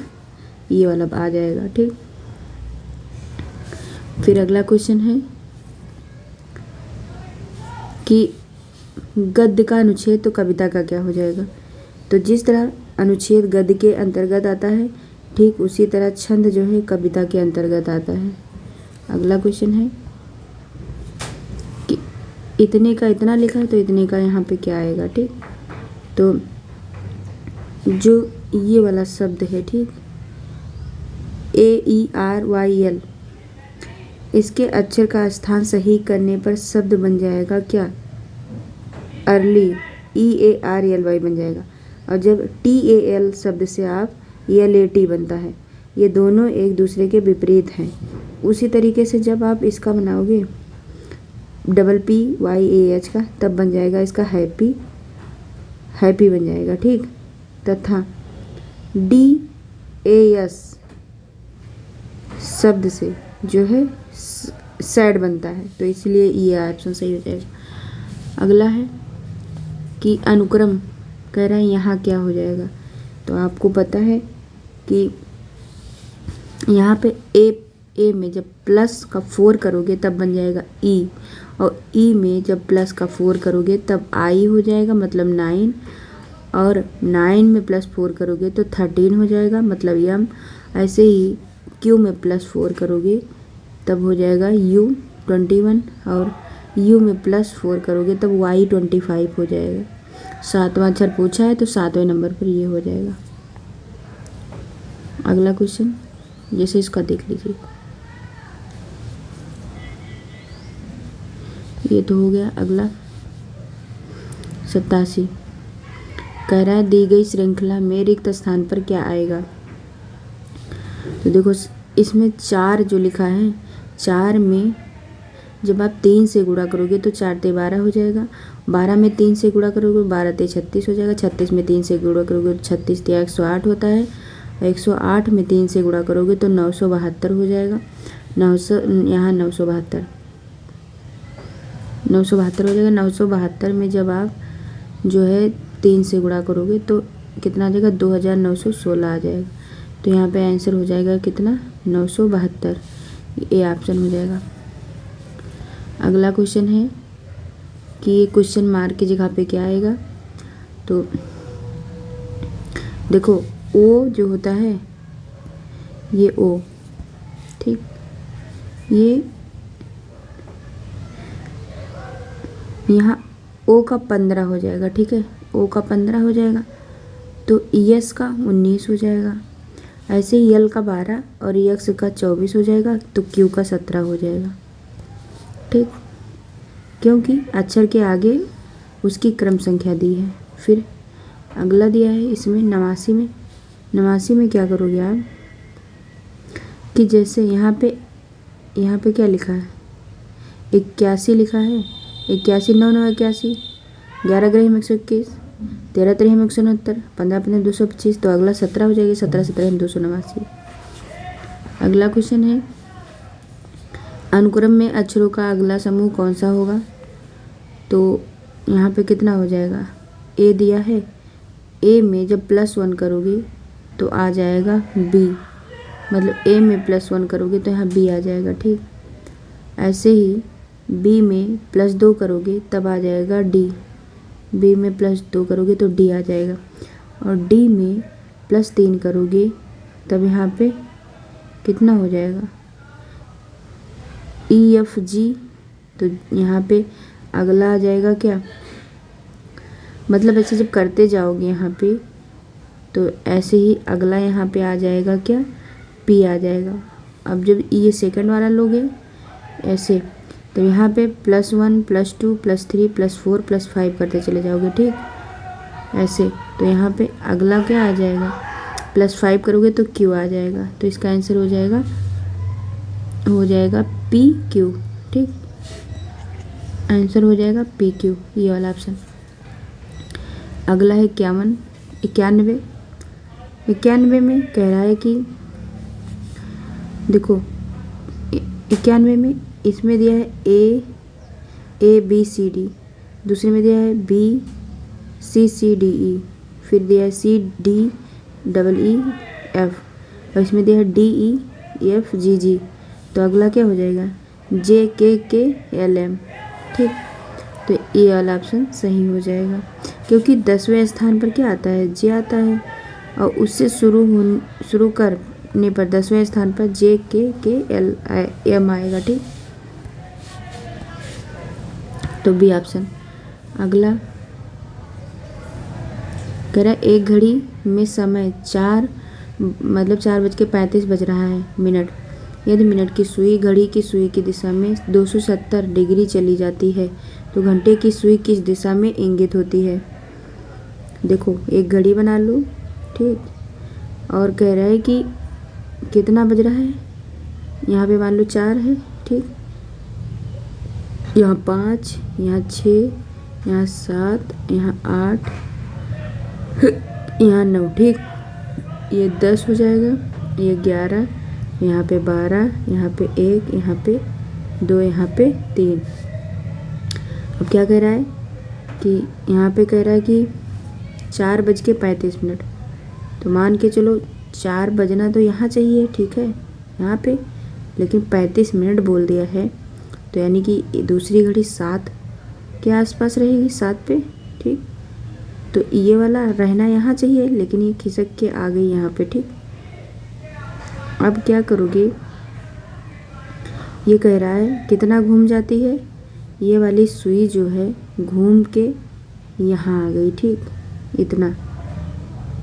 ये वाला आ जाएगा। ठीक, फिर अगला क्वेश्चन है कि गद्य का अनुच्छेद तो कविता का क्या हो जाएगा? तो जिस तरह अनुच्छेद गद्य के अंतर्गत आता है, ठीक उसी तरह छंद जो है कविता के अंतर्गत आता है। अगला क्वेश्चन है कि इतने का इतना लिखा है तो इतने का यहाँ पे क्या आएगा? ठीक, तो जो ये वाला शब्द है, ठीक AERYL, इसके अक्षर का स्थान सही करने पर शब्द बन जाएगा क्या? अर्ली, EARLY बन जाएगा। और जब TAL शब्द से आप LAT बनता है, ये दोनों एक दूसरे के विपरीत हैं। उसी तरीके से जब आप इसका बनाओगे PPYAH का, तब बन जाएगा इसका हैप्पी, हैप्पी बन जाएगा। ठीक, तथा DAS शब्द से जो है सैड बनता है, तो इसलिए ये ऑप्शन सही हो जाएगा। अगला है कि अनुक्रम कह रहा है यहाँ क्या हो जाएगा। तो आपको पता है कि यहाँ पे ए में जब प्लस का 4 करोगे तब बन जाएगा ई, और ई में जब प्लस का 4 करोगे तब आई हो जाएगा मतलब 9, और 9 में प्लस 4 करोगे तो 13 हो जाएगा मतलब यम। ऐसे ही क्यू में प्लस 4 करोगे तब हो जाएगा यू 21, और यू में प्लस 4 करोगे तब वाई 25 हो जाएगा। 7वां अक्षर पूछा है तो 7वें नंबर पर ये हो जाएगा। अगला क्वेश्चन जैसे इसका देख लीजिए, ये तो हो गया। अगला 87 कह रहा है दी गई श्रृंखला में रिक्त स्थान पर क्या आएगा। तो देखो इसमें 4 जो लिखा है, 4 में जब आप 3 से गुणा करोगे तो 4 ते 12 हो जाएगा, 12 में 3 से गुणा करोगे 12 ते 36 हो जाएगा, 36 में 3 से गुणा करोगे तो 36 ते 108 होता है, 108 में 3 से गुणा करोगे तो 972 हो जाएगा। 900 यहाँ 972 हो जाएगा। 972 में जब आप जो है 3 से गुणा करोगे तो कितना आ जाएगा, 2916 आ जाएगा। तो यहाँ पे आंसर हो जाएगा कितना, 972, ये ऑप्शन हो जाएगा। अगला क्वेश्चन है कि ये क्वेश्चन मार्क की जगह पे क्या आएगा। तो देखो ओ जो होता है ये ओ, ठीक, ये यहाँ ओ का 15 हो जाएगा, ठीक है, ओ का 15 हो जाएगा तो ईएस का 19 हो जाएगा। ऐसे ही यल का 12 और यक्स का 24 हो जाएगा तो क्यू का 17 हो जाएगा, ठीक, क्योंकि अक्षर के आगे उसकी क्रम संख्या दी है। फिर अगला दिया है इसमें 89 में क्या करोगे आप कि जैसे यहाँ पे क्या लिखा है, 81 लिखा है, 81 9 9 81, 11 ग्रह 121, 13 3 169, 15 15 225, तो अगला 17 हो जाएगी, 17 17 289। अगला क्वेश्चन है अनुक्रम में अक्षरों का अगला समूह कौन सा होगा। तो यहाँ पे कितना हो जाएगा, ए दिया है, ए में जब +1 करोगे तो आ जाएगा बी, मतलब ए में +1 करोगे तो यहाँ बी आ जाएगा, ठीक। ऐसे ही बी में +2 करोगे तब आ जाएगा डी, बी में +2 करोगे तो डी आ जाएगा, और डी में +3 करोगे तब यहाँ पे कितना हो जाएगा, ई एफ जी। तो यहाँ पे अगला आ जाएगा क्या, मतलब ऐसे जब करते जाओगे यहाँ पे तो ऐसे ही अगला यहाँ पे आ जाएगा क्या, पी आ जाएगा। अब जब ये सेकंड वाला लोगे ऐसे तो यहाँ पे +1 +2 +3 +4 +5 करते चले जाओगे, ठीक, ऐसे। तो यहाँ पे अगला क्या आ जाएगा, +5 करोगे तो क्यू आ जाएगा, तो इसका आंसर हो जाएगा पी क्यू, ठीक, आंसर हो जाएगा पी क्यू, ये वाला ऑप्शन। अगला है 91 में कह रहा है कि देखो 91 में इसमें दिया है ए बी सी डी, दूसरे में दिया है B C C D E, फिर दिया है C D double E F, और इसमें दिया है डी ई एफ जी जी। तो अगला क्या हो जाएगा, जे के एल एम, ठीक। तो ये वाला ऑप्शन सही हो जाएगा, क्योंकि 10वें स्थान पर क्या आता है, जे आता है, और उससे शुरू करने पर 10वें स्थान पर जे के एल एम आएगा, ठीक। तो बी ऑप्शन। अगला कह रहा है एक घड़ी में समय 4:35 बज रहा है मिनट, यदि मिनट की सुई घड़ी की सुई की दिशा में 270 डिग्री चली जाती है तो घंटे की सुई किस दिशा में इंगित होती है। देखो एक घड़ी बना लो, ठीक, और कह रहा है कि कितना बज रहा है, यहाँ पे मान लो 4 है, ठीक, यहाँ 5, यहाँ 6, यहाँ 7, यहाँ 8, यहाँ 9, ठीक, ये 10 हो जाएगा, ये 11, यहाँ पे 12, यहाँ पे 1, यहाँ पे 2, यहाँ पे 3। अब क्या कह रहा है कि यहाँ पे कह रहा है कि 4:35। तो मान के चलो 4 बजना तो यहाँ चाहिए, ठीक है, यहाँ पे, लेकिन 35 बोल दिया है, तो यानी कि दूसरी घड़ी 7 के आसपास रहेगी, 7 पे, ठीक। तो ये वाला रहना यहाँ चाहिए, लेकिन ये खिसक के आ गई यहाँ पे, ठीक। अब क्या करोगे, ये कह रहा है कितना घूम जाती है, ये वाली सुई जो है घूम के यहाँ आ गई, ठीक, इतना।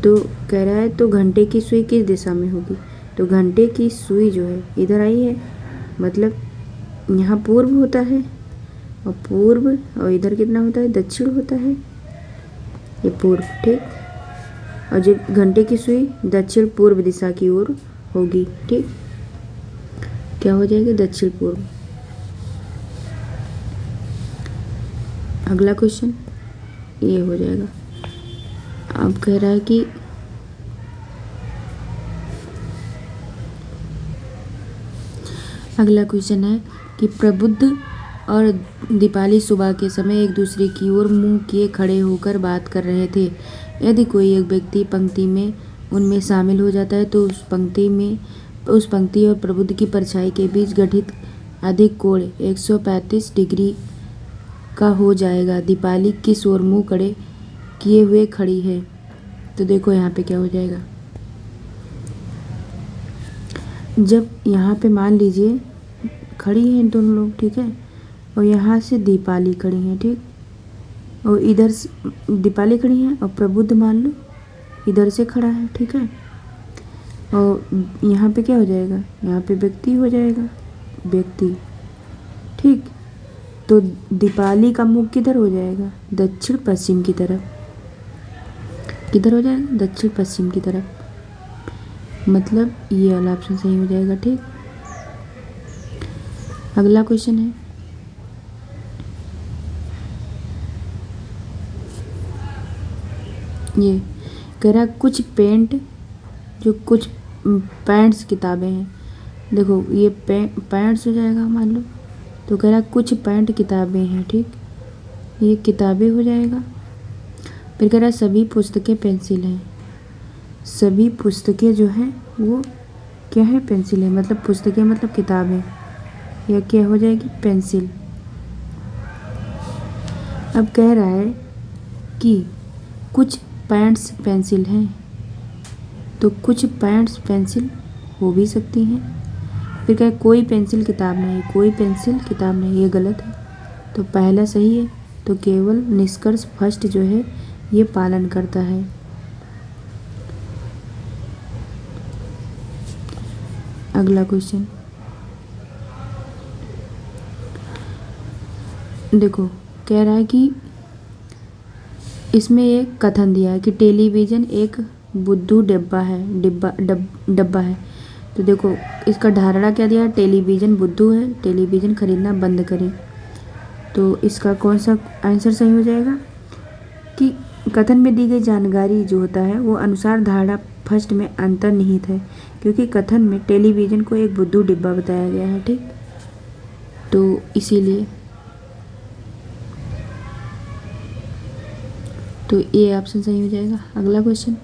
तो कह रहा है तो घंटे की सुई किस दिशा में होगी, तो घंटे की सुई जो है इधर आई है, मतलब यहाँ पूर्व होता है, और पूर्व, और इधर कितना होता है, दक्षिण होता है, ये पूर्व, ठीक। और जब घंटे की सुई दक्षिण पूर्व दिशा की ओर होगी, ठीक, क्या हो जाएगा, दक्षिण पूर्व। अगला क्वेश्चन ये हो जाएगा। अब कह रहा है कि अगला क्वेश्चन है कि प्रबुद्ध और दीपाली सुबह के समय एक दूसरे की ओर मुंह किए खड़े होकर बात कर रहे थे। यदि कोई एक व्यक्ति पंक्ति में उनमें शामिल हो जाता है तो उस पंक्ति और प्रबुद्ध की परछाई के बीच गठित अधिक कोण 135 डिग्री का हो जाएगा। दीपाली किस ओर मुंह खड़े किए हुए खड़ी है, तो देखो यहाँ पे क्या हो जाएगा। जब यहाँ पे मान लीजिए खड़ी हैं दोनों लोग, ठीक है, और यहाँ से दीपाली खड़ी हैं, ठीक, और इधर से दीपाली खड़ी हैं और प्रबुद्ध मान लो इधर से खड़ा है, ठीक है, और यहाँ पे क्या हो जाएगा, यहाँ पे व्यक्ति हो जाएगा, व्यक्ति, ठीक। तो दीपाली का मुख किधर हो जाएगा, दक्षिण पश्चिम की तरफ, किधर हो जाएगा, दक्षिण पश्चिम की तरफ, मतलब ये वाला ऑप्शन सही हो जाएगा, ठीक। अगला क्वेश्चन है, ये कह रहा कुछ पैंट्स किताबें हैं, देखो ये पैंट्स हो जाएगा मान लो, तो कह रहा कुछ पैंट किताबें हैं, ठीक, ये किताबें हो जाएगा। फिर कह रहा सभी पुस्तकें पेंसिल हैं, सभी पुस्तकें जो हैं वो क्या है, पेंसिल है, मतलब पुस्तकें मतलब किताबें, यह क्या हो जाएगी, पेंसिल। अब कह रहा है कि कुछ पैंट्स पेंसिल हैं, तो कुछ पैंट्स पेंसिल हो भी सकती हैं। फिर क्या, कोई पेंसिल किताब नहीं, कोई पेंसिल किताब नहीं, ये गलत है, तो पहला सही है, तो केवल निष्कर्ष फर्स्ट जो है ये पालन करता है। अगला क्वेश्चन देखो, कह रहा है कि इसमें एक कथन दिया है कि टेलीविज़न एक बुद्धू डब्बा है, तो देखो इसका धारणा क्या दिया है, टेलीविज़न बुद्धू है, टेलीविज़न खरीदना बंद करें। तो इसका कौन सा आंसर सही हो जाएगा कि कथन में दी गई जानकारी जो होता है वो अनुसार धारणा फर्स्ट में अंतर्निहित है, क्योंकि कथन में टेलीविज़न को एक बुद्धू डिब्बा बताया गया है, ठीक, तो इसीलिए तो ये ऑप्शन सही हो जाएगा। अगला क्वेश्चन,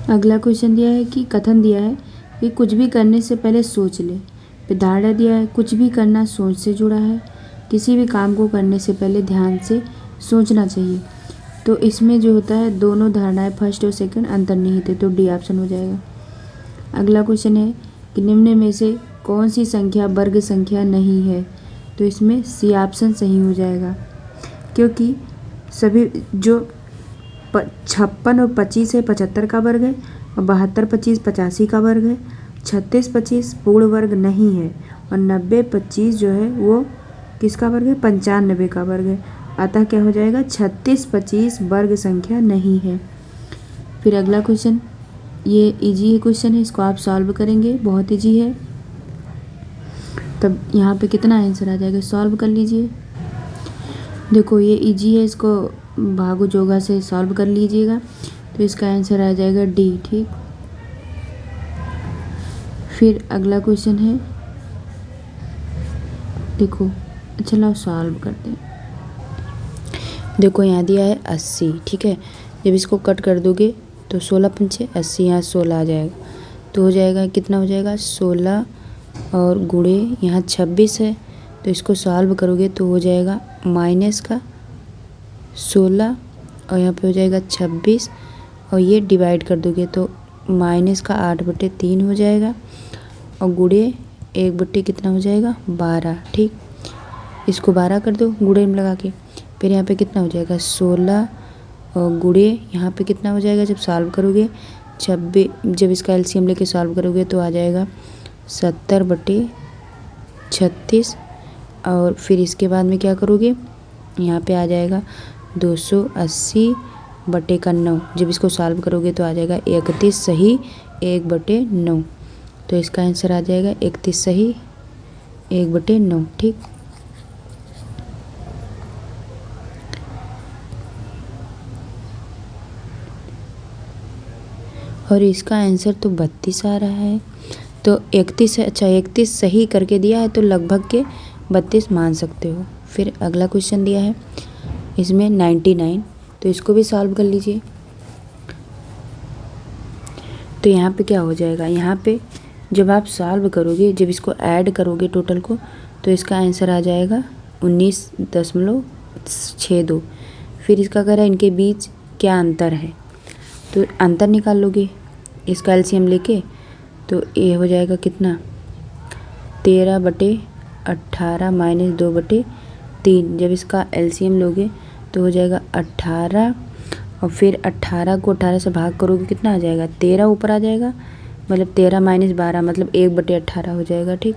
अगला क्वेश्चन दिया है कि कथन दिया है कि कुछ भी करने से पहले सोच ले। फिर धारणा दिया है कुछ भी करना सोच से जुड़ा है, किसी भी काम को करने से पहले ध्यान से सोचना चाहिए। तो इसमें जो होता है दोनों धारणाएं फर्स्ट और सेकंड अंतर्निहित है, तो डी ऑप्शन हो जाएगा। अगला क्वेश्चन है कि निम्न में से कौन सी संख्या वर्ग संख्या नहीं है, तो इसमें सी ऑप्शन सही हो जाएगा, क्योंकि सभी जो 56 और 25 है 75 का वर्ग है, और 72 25 85 का वर्ग है, 36 25 पूर्ण वर्ग नहीं है, और 90 25 जो है वो किसका वर्ग है, 95 का वर्ग है। अतः क्या हो जाएगा, 36 25 वर्ग संख्या नहीं है। फिर अगला क्वेश्चन, ये इजी क्वेश्चन है, इसको आप सॉल्व करेंगे, बहुत इजी है। तब यहाँ पे कितना आंसर आ जाएगा, सॉल्व कर लीजिए। देखो ये इजी है, इसको भागो जोगा से सॉल्व कर लीजिएगा, तो इसका आंसर आ जाएगा डी, ठीक। फिर अगला क्वेश्चन है देखो, चलो सॉल्व करते हैं। देखो यहाँ दिया है 80, ठीक है। जब इसको कट कर दोगे तो 16 पंचे 80, यहाँ 16 आ जाएगा। तो हो जाएगा कितना हो जाएगा 16 और गुणे यहाँ 26 है, तो इसको सॉल्व करोगे तो हो जाएगा माइनस का 16 और यहाँ पे हो जाएगा 26 और ये डिवाइड कर दोगे तो माइनस का 8/3 हो जाएगा और गुणे 1/, कितना हो जाएगा 12, ठीक। इसको 12 कर दो गुणे में लगा के, फिर यहाँ पे कितना हो जाएगा 16 और गुणे यहाँ पे कितना हो जाएगा जब सॉल्व करोगे 26, जब इसका एलसीएम लेके सॉल्व करोगे तो आ जाएगा 70/36 और फिर इसके बाद में क्या करोगे, यहाँ पे आ जाएगा 280/9। जब इसको सॉल्व करोगे तो आ जाएगा 31 सही 1/9। तो इसका आंसर आ जाएगा 31 सही 1/9, ठीक। और इसका आंसर तो 32 आ रहा है। तो 31 है, अच्छा 31 सही करके दिया है तो लगभग के 32 मान सकते हो। फिर अगला क्वेश्चन दिया है इसमें 99, तो इसको भी सॉल्व कर लीजिए। तो यहाँ पे क्या हो जाएगा, यहाँ पे जब आप सॉल्व करोगे, जब इसको ऐड करोगे टोटल को, तो इसका आंसर आ जाएगा 19.62। फिर इसका कह रहा है इनके बीच क्या अंतर है, तो अंतर निकाल लोगे इसका एलसीएम लेके, तो ये हो जाएगा कितना 13/18 माइनस 2/3। जब इसका एलसीएम लोगे तो हो जाएगा 18 और फिर 18 को 18 से भाग करोगे कितना आ जाएगा 13 ऊपर आ जाएगा, मतलब 13 माइनस 12 मतलब 1/18 हो जाएगा, ठीक।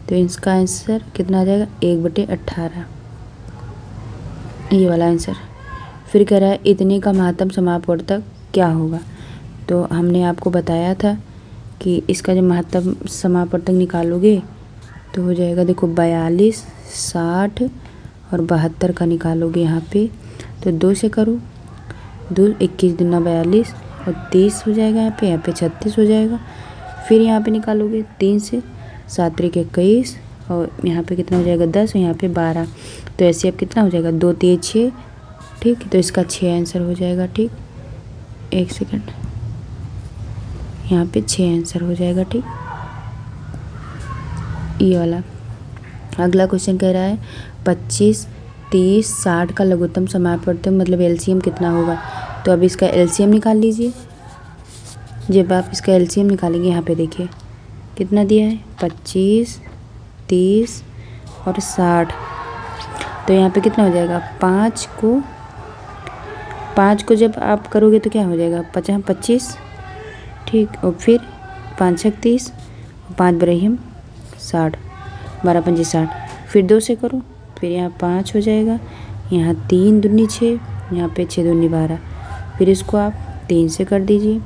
तो इसका आंसर कितना आ जाएगा 1/18, ये वाला आंसर। फिर कह रहा है इतने का महत्तम समापवर्तक क्या होगा। तो हमने आपको बताया था कि इसका जब महत्तम समापवर्तक निकालोगे तो हो जाएगा, देखो 42, 60 और 72 का निकालोगे यहाँ पे, तो 2 से करो, 2 21 दूना 42 और 30 हो जाएगा, यहाँ पे 36 हो जाएगा। फिर यहाँ पे निकालोगे 3 से, 7 त्रिक 21 और यहाँ पे कितना हो जाएगा 10 और यहाँ पे 12। तो ऐसे अब कितना हो जाएगा 2 3 6, ठीक। तो इसका 6 आंसर हो जाएगा, ठीक। एक सेकंड, यहाँ पे 6 आंसर हो जाएगा, ठीक, ये वाला। अगला क्वेश्चन कह रहा है 25, 30, 60 का लघुत्तम समापवर्तक मतलब एलसीएम कितना होगा। तो अब इसका एलसीएम निकाल लीजिए। जब आप इसका एलसीएम निकालेंगे, यहाँ पे देखिए कितना दिया है 25, 30 और 60। तो यहाँ पे कितना हो जाएगा 5 को जब आप करोगे तो क्या हो जाएगा 25, ठीक। और फिर 5 6 30, 5 बरहिम 60, 12 पंजे 60। फिर 2 से करो, फिर यहाँ 5 हो जाएगा, यहाँ 3 दूनी 6, यहाँ पे 6 दूनी 12। फिर इसको आप 3 से कर दीजिए,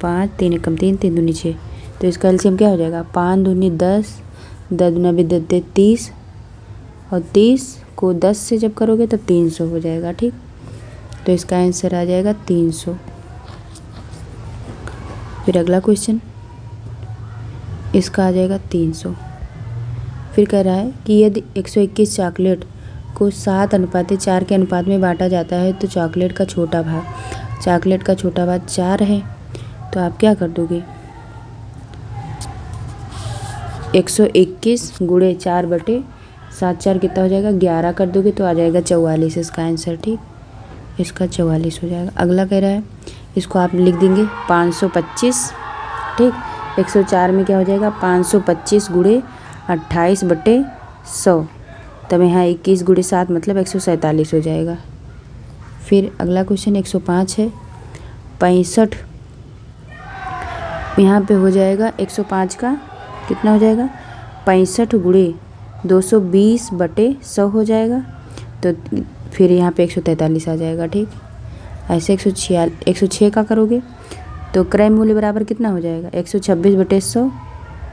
5 3 एकम 3, 3 दूनी 6। तो इसका एलसीएम क्या हो जाएगा 5 दूनी 10, 10 दूना भी 10 30 और 30 को 10 से जब करोगे तो 300 हो जाएगा, ठीक। तो इसका आंसर आ जाएगा 300। फिर अगला क्वेश्चन, इसका आ जाएगा 300। फिर कह रहा है कि यदि 121 चॉकलेट को 7:4 के अनुपात में बांटा जाता है तो चॉकलेट का छोटा भाग 4 है, तो आप क्या कर दोगे 121 गुणे 4/7, 4 कितना हो जाएगा 11 कर दोगे तो आ जाएगा 44 इसका आंसर, ठीक। इसका 44 हो जाएगा। अगला कह रहा है इसको आप लिख देंगे 525, ठीक। 104 में क्या हो जाएगा 525 गुणे 28/100, तब यहाँ 21 गुणे 7 मतलब 147 हो जाएगा। फिर अगला क्वेश्चन 105 है 65, यहाँ पे हो जाएगा 105 का कितना हो जाएगा 65 गुणे 220/100 हो जाएगा। तो फिर यहाँ पे 143 आ जाएगा, ठीक। ऐसे 106 का करोगे तो क्रय मूल्य बराबर कितना हो जाएगा 126/100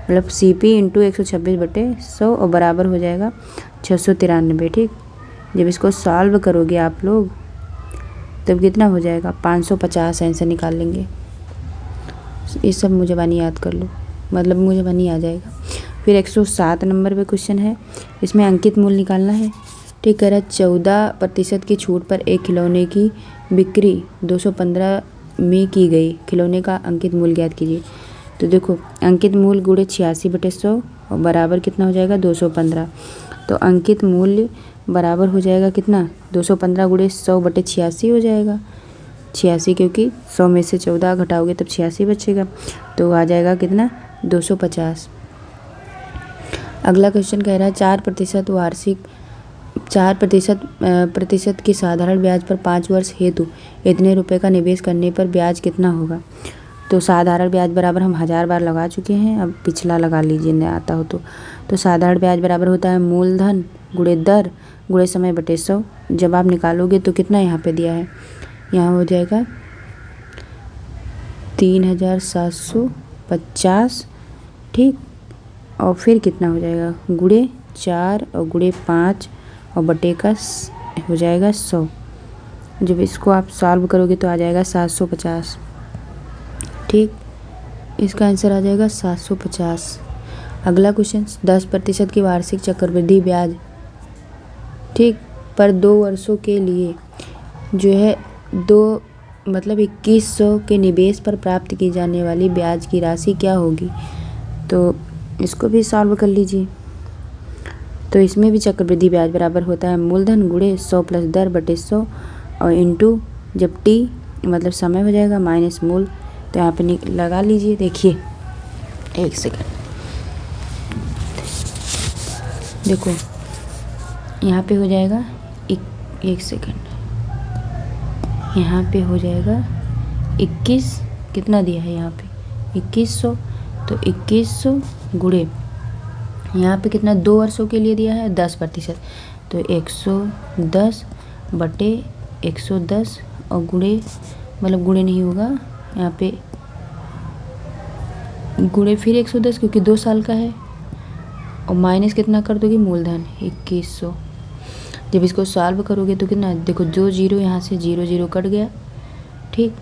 मतलब CP इंटू 126/100 और बराबर हो जाएगा 693, ठीक। जब इसको सॉल्व करोगे आप लोग तब कितना हो जाएगा 550 आंसर निकाल लेंगे। ये सब मुझे बानी याद कर लो, मतलब मुझे बानी आ जाएगा। फिर फिर 107 नंबर पे क्वेश्चन है, इसमें अंकित मूल्य निकालना है। ठीक, कह रहा है 14% की छूट पर एक खिलौने की बिक्री 215 में की गई, खिलौने का अंकित मूल्य ज्ञात कीजिए। तो देखो अंकित मूल्य गुणे 86/100 और बराबर कितना हो जाएगा 215। तो अंकित मूल्य बराबर हो जाएगा कितना 215 गुणे 100/86 हो जाएगा 86, क्योंकि 100 में से 14 घटाओगे तब 86 बचेगा, तो आ जाएगा कितना 250। अगला क्वेश्चन कह रहा है 4% की साधारण ब्याज पर 5 वर्ष हेतु इतने रुपए का निवेश करने पर ब्याज कितना होगा। तो साधारण ब्याज बराबर हम 1000 बार लगा चुके हैं, अब पिछला लगा लीजिए नहीं आता हो तो साधारण ब्याज बराबर होता है मूलधन गुणे दर गुणे समय बटे 100। जब आप निकालोगे तो कितना यहाँ पे दिया है, यहाँ हो जाएगा 3750। ठीक, और फिर कितना हो जाएगा गुणे 4 और गुणे 5 और बटे का हो जाएगा 100। जब इसको आप सॉल्व करोगे तो आ जाएगा 750। ठीक, इसका आंसर आ जाएगा 750। अगला क्वेश्चन 10% की वार्षिक चक्रवृद्धि ब्याज ठीक पर 2 वर्षों के लिए जो है 2100 के निवेश पर प्राप्त की जाने वाली ब्याज की राशि क्या होगी। तो इसको भी सॉल्व कर लीजिए। तो इसमें भी चक्रवृद्धि ब्याज बराबर होता है मूलधन गुणे 100 प्लस दर बटे 100 और इंटू जब टी मतलब समय हो जाएगा माइनस मूल। तो यहाँ पे लगा लीजिए। देखिए एक सेकंड, देखो यहाँ पे हो जाएगा एक सेकंड, यहाँ पे हो जाएगा 21, कितना दिया है यहाँ पे 2100। तो 2100 गुणे यहाँ पे कितना 2 वर्षों के लिए दिया है 10%, तो 110 बटे 110 और गुणे मतलब गुणे नहीं होगा यहाँ पे गुणे फिर 110 क्योंकि 2 साल का है और माइनस कितना कर दोगे मूलधन 2100। जब इसको सॉल्व करोगे तो कितना देखो जो जीरो यहाँ से 0 0 कट गया। ठीक,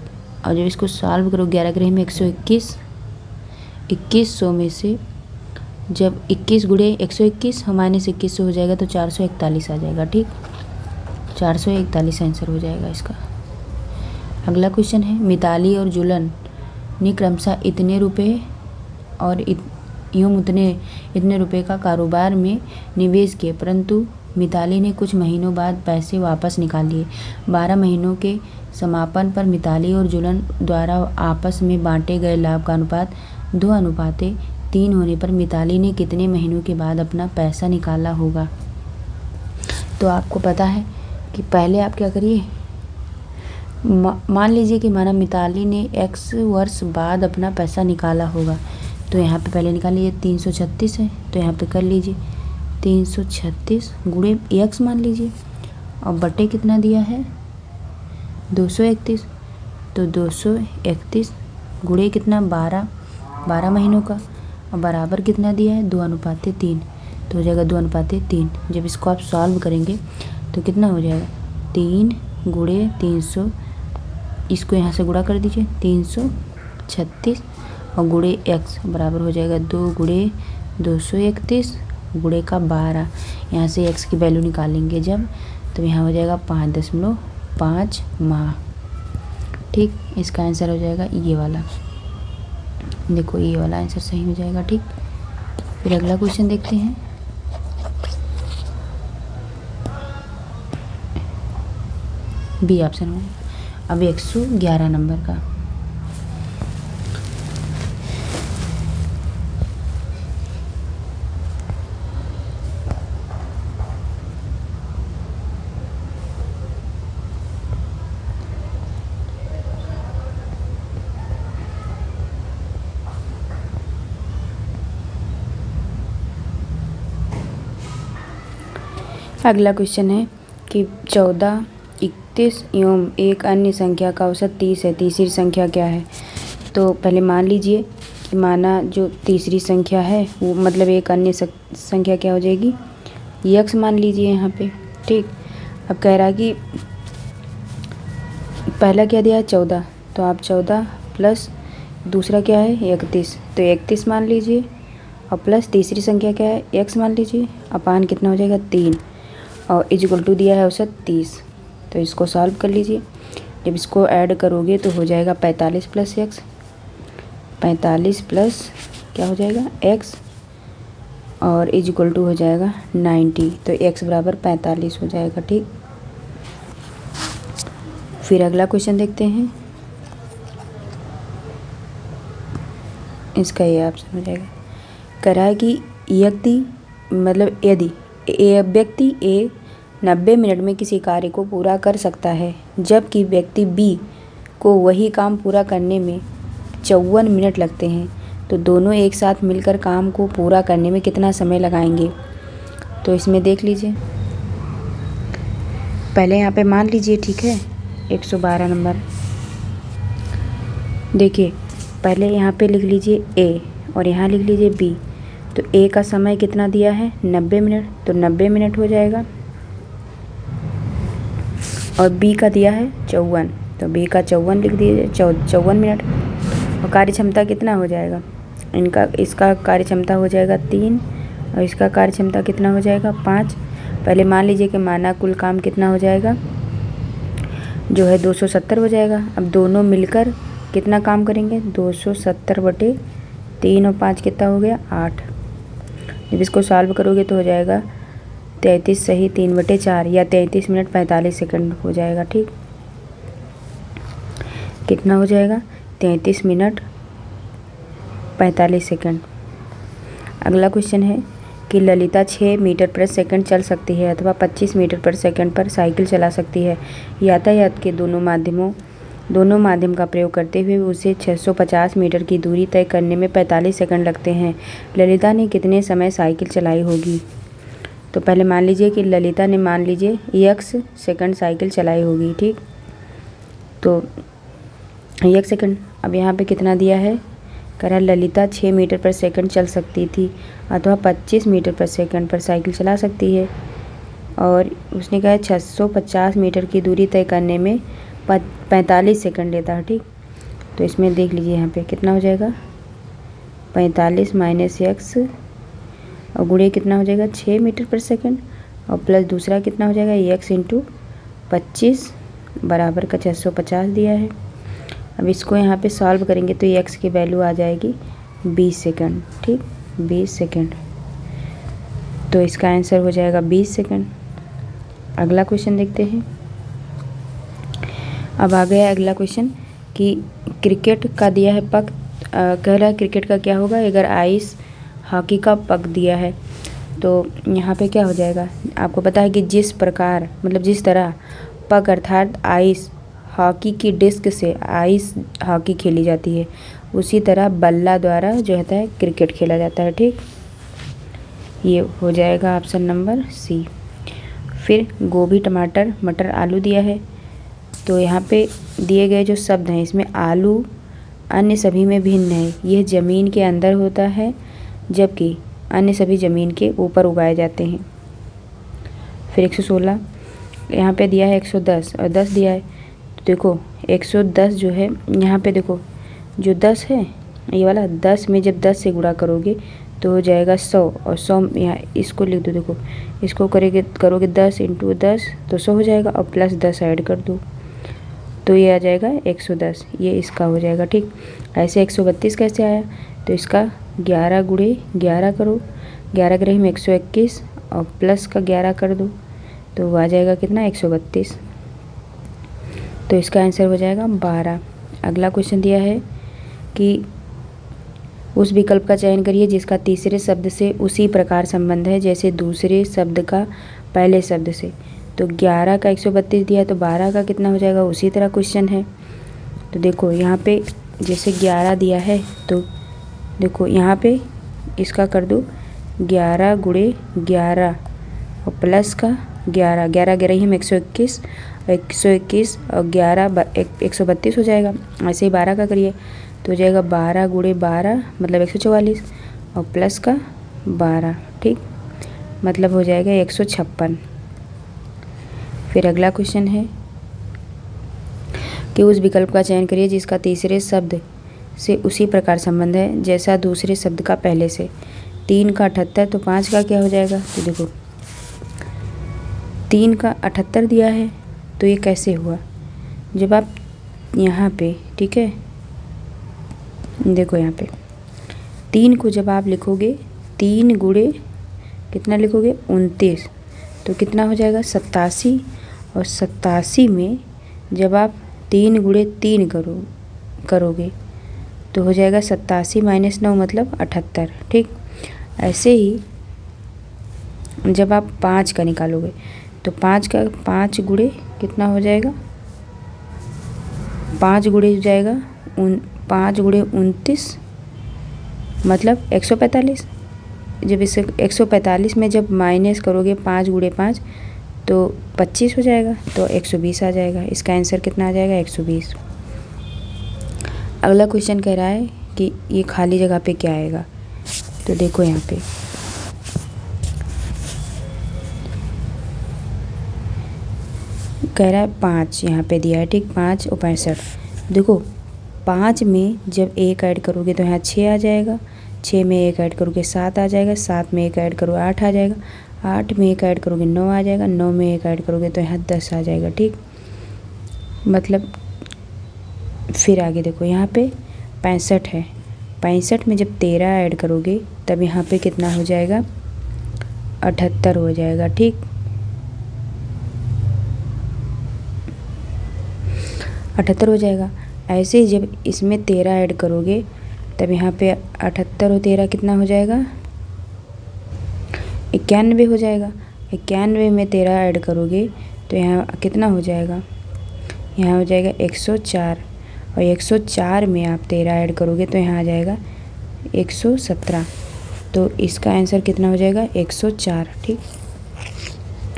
और जब इसको सॉल्व करो 11 ग्रह में 121, 2100 में से जब 21 गुणे 121 और माइनस 2100 हो जाएगा तो 441 आ जाएगा। ठीक, 441 आंसर हो जाएगा इसका। अगला क्वेश्चन है मिताली और जुलन ने क्रमशः इतने रुपए और इतने रुपए का कारोबार में निवेश किए, परंतु मिताली ने कुछ महीनों बाद पैसे वापस निकाल लिए। 12 महीनों के समापन पर मिताली और जुलन द्वारा आपस में बांटे गए लाभ का अनुपात 2:3 होने पर मिताली ने कितने महीनों के बाद अपना पैसा निकाला होगा। तो आपको पता है कि पहले आप क्या करिए, मान लीजिए कि माना मिताली ने x वर्ष बाद अपना पैसा निकाला होगा। तो यहाँ पे पहले निकाल लीजिए 336 है, तो यहाँ पे कर लीजिए 336 गुणे x मान लीजिए और बटे कितना दिया है 231। तो 231 गुणे कितना 12 महीनों का और बराबर कितना दिया है 2:3, तो हो जाएगा 2:3। जब इसको आप सॉल्व करेंगे तो कितना हो जाएगा 3 गुणे 300, इसको यहाँ से गुणा कर दीजिए 336 और गुणे x बराबर हो जाएगा 2 गुणे 231 गुणे का 12। यहाँ से x की वैल्यू निकालेंगे जब, तो यहाँ हो जाएगा 5.5 माह। ठीक, इसका आंसर हो जाएगा ये वाला। देखो ये वाला आंसर सही हो जाएगा। ठीक, फिर अगला क्वेश्चन देखते हैं। बी ऑप्शन में अब 111 नंबर का अगला क्वेश्चन है कि 14, 31 एवं एक अन्य संख्या का औसत 30 है, तीसरी संख्या क्या है। तो पहले मान लीजिए कि माना जो तीसरी संख्या है वो मतलब एक अन्य संख्या क्या हो जाएगी x मान लीजिए यहाँ पे। ठीक, अब कह रहा है कि पहला क्या दिया है 14, तो आप 14 प्लस दूसरा क्या है 31, तो 31 मान लीजिए और प्लस तीसरी संख्या क्या है, x मान लीजिए, अपान कितना हो जाएगा 3, और इक्वल टू दिया है उसे 30। तो इसको सॉल्व कर लीजिए। जब इसको ऐड करोगे तो हो जाएगा 45 प्लस x, 45 प्लस क्या हो जाएगा x, और इक्वल टू हो जाएगा 90। तो x बराबर 45 हो जाएगा। ठीक, फिर अगला क्वेश्चन देखते हैं। इसका ये ऑप्शन हो जाएगा, कह रहा है कि यदि व्यक्ति ए 90 मिनट में किसी कार्य को पूरा कर सकता है, जबकि व्यक्ति बी को वही काम पूरा करने में 54 मिनट लगते हैं, तो दोनों एक साथ मिलकर काम को पूरा करने में कितना समय लगाएंगे। तो इसमें देख लीजिए, पहले यहाँ पे मान लीजिए, ठीक है, 112 नंबर। देखिए पहले यहाँ पे लिख लीजिए ए और यहाँ लिख लीजिए बी। तो ए का समय कितना दिया है 90 मिनट, तो 90 मिनट हो जाएगा, और बी का दिया है 54, तो बी का 54 लिख दीजिए, 54 मिनट। और कार्य क्षमता कितना हो जाएगा इसका कार्य क्षमता हो जाएगा 3, और इसका कार्य क्षमता कितना हो जाएगा 5। पहले मान लीजिए कि माना कुल काम कितना हो जाएगा, जो है 270 हो जाएगा। अब दोनों मिलकर कितना काम करेंगे, 270/3 और 5 कितना हो गया 8। जब इसको सॉल्व करोगे तो हो जाएगा 33 सही 3/4 या 33 मिनट 45 सेकंड हो जाएगा। ठीक, कितना हो जाएगा 33 मिनट 45 सेकंड। अगला क्वेश्चन है कि ललिता 6 मीटर प्रति सेकंड चल सकती है अथवा 25 मीटर प्रति सेकंड पर साइकिल चला सकती है। यातायात के दोनों माध्यम का प्रयोग करते हुए उसे 650 मीटर की दूरी तय करने में 45 सेकंड लगते हैं। ललिता ने कितने समय साइकिल चलाई होगी। तो पहले मान लीजिए कि ललिता ने मान लीजिए x सेकंड साइकिल चलाई होगी। ठीक, तो x सेकंड। अब यहाँ पे कितना दिया है, कह रहा ललिता 6 मीटर पर सेकंड चल सकती थी अथवा 25 मीटर पर सेकंड पर साइकिल चला सकती है, और उसने कहा 650 मीटर की दूरी तय करने में 45 सेकंड लेता है। ठीक, तो इसमें देख लीजिए यहाँ पे कितना हो जाएगा 45 माइनस x और गुणे कितना हो जाएगा 6 मीटर पर सेकंड, और प्लस दूसरा कितना हो जाएगा x इंटू 25 बराबर का 650 दिया है। अब इसको यहाँ पे सॉल्व करेंगे तो x की वैल्यू आ जाएगी 20 सेकंड। ठीक, 20 सेकंड, तो इसका आंसर हो जाएगा 20 सेकंड। अगला क्वेश्चन देखते हैं। अब आ गया अगला क्वेश्चन कि क्रिकेट का दिया है पक, कह रहा है क्रिकेट का क्या होगा अगर आइस हॉकी का पक दिया है। तो यहाँ पे क्या हो जाएगा, आपको पता है कि जिस तरह पक अर्थात आइस हॉकी की डिस्क से आइस हॉकी खेली जाती है, उसी तरह बल्ला द्वारा जो होता है क्रिकेट खेला जाता है। ठीक, ये हो जाएगा ऑप्शन नंबर सी। फिर गोभी टमाटर मटर आलू दिया है। तो यहाँ पे दिए गए जो शब्द हैं इसमें आलू अन्य सभी में भिन्न है। यह ज़मीन के अंदर होता है जबकि अन्य सभी ज़मीन के ऊपर उगाए जाते हैं। फिर 116 यहाँ पे दिया है 110 और 10 दिया है। तो देखो 110 जो है यहाँ पे देखो जो 10 है ये वाला 10 में जब 10 से गुणा करोगे तो हो जाएगा 100, और 100 यहाँ इसको लिख दो। देखो इसको करोगे 10 इंटू 10 तो 100 हो जाएगा, और प्लस 10 ऐड कर दो तो ये आ जाएगा 110, ये इसका हो जाएगा। ठीक, ऐसे 132 कैसे आया, तो इसका 11 गुणे 11 करो, 11 ग्रही में 121 और प्लस का 11 कर दो तो आ जाएगा कितना 132, तो इसका आंसर हो जाएगा 12। अगला क्वेश्चन दिया है कि उस विकल्प का चयन करिए जिसका तीसरे शब्द से उसी प्रकार संबंध है जैसे दूसरे शब्द का पहले शब्द से। तो 11 का 132 दिया तो 12 का कितना हो जाएगा, उसी तरह क्वेश्चन है। तो देखो यहाँ पे जैसे 11 दिया है तो देखो यहाँ पे इसका कर दो 11 गुणे 11 और प्लस का 11, 11 ग्रही में 121, 121 और 11 132 हो जाएगा। ऐसे ही 12 का करिए तो हो जाएगा 12 गुणे 12 मतलब 144 और प्लस का 12। ठीक, मतलब हो जाएगा 156। फिर अगला क्वेश्चन है कि उस विकल्प का चयन करिए जिसका तीसरे शब्द से उसी प्रकार संबंध है जैसा दूसरे शब्द का पहले से। 3 का 78 तो 5 का क्या हो जाएगा। तो देखो 3 का 78 दिया है, तो ये कैसे हुआ, जब आप यहाँ पे, ठीक है, देखो यहाँ पे 3 को जब आप लिखोगे 3 गुणे कितना लिखोगे 29, तो कितना हो जाएगा 87। और 87 में जब आप 3 गुणे 3 करोगे तो हो जाएगा 87 माइनस 9 मतलब 78। ठीक, ऐसे ही जब आप 5 का निकालोगे तो 5 गुणे कितना हो जाएगा, 5 गुणे हो जाएगा 5 गुणे 29 मतलब 145। जब इसे 145 में जब माइनस करोगे 5 गुणे 5 तो 25 हो जाएगा, तो 120 आ जाएगा। इसका आंसर कितना आ जाएगा 120। अगला क्वेश्चन कह रहा है कि ये खाली जगह पे क्या आएगा। तो देखो यहाँ पे कह रहा है 5 यहाँ पे दिया है, ठीक, 5 और 65। देखो 5 में जब 1 ऐड करोगे तो यहाँ 6 आ जाएगा, 6 में 1 ऐड करोगे 7 आ जाएगा, 7 में 1 ऐड करोगे 8 आ जाएगा, 8 में 1 ऐड करोगे 9 आ जाएगा, 9 में 1 ऐड करोगे तो यहाँ 10 आ जाएगा। ठीक, मतलब फिर आगे देखो यहाँ पे 65 है, 65 में जब 13 ऐड करोगे तब यहाँ पे कितना हो जाएगा 78 हो जाएगा। ठीक, 78 हो जाएगा। ऐसे ही जब इसमें 13 ऐड करोगे तब यहाँ पे 78 और 13 कितना हो जाएगा 91 हो जाएगा। 91 में 13 ऐड करोगे तो यहाँ कितना हो जाएगा, यहाँ हो जाएगा 104। और 104 में आप 13 ऐड करोगे तो यहाँ आ जाएगा 117। तो इसका आंसर कितना हो जाएगा 104। ठीक,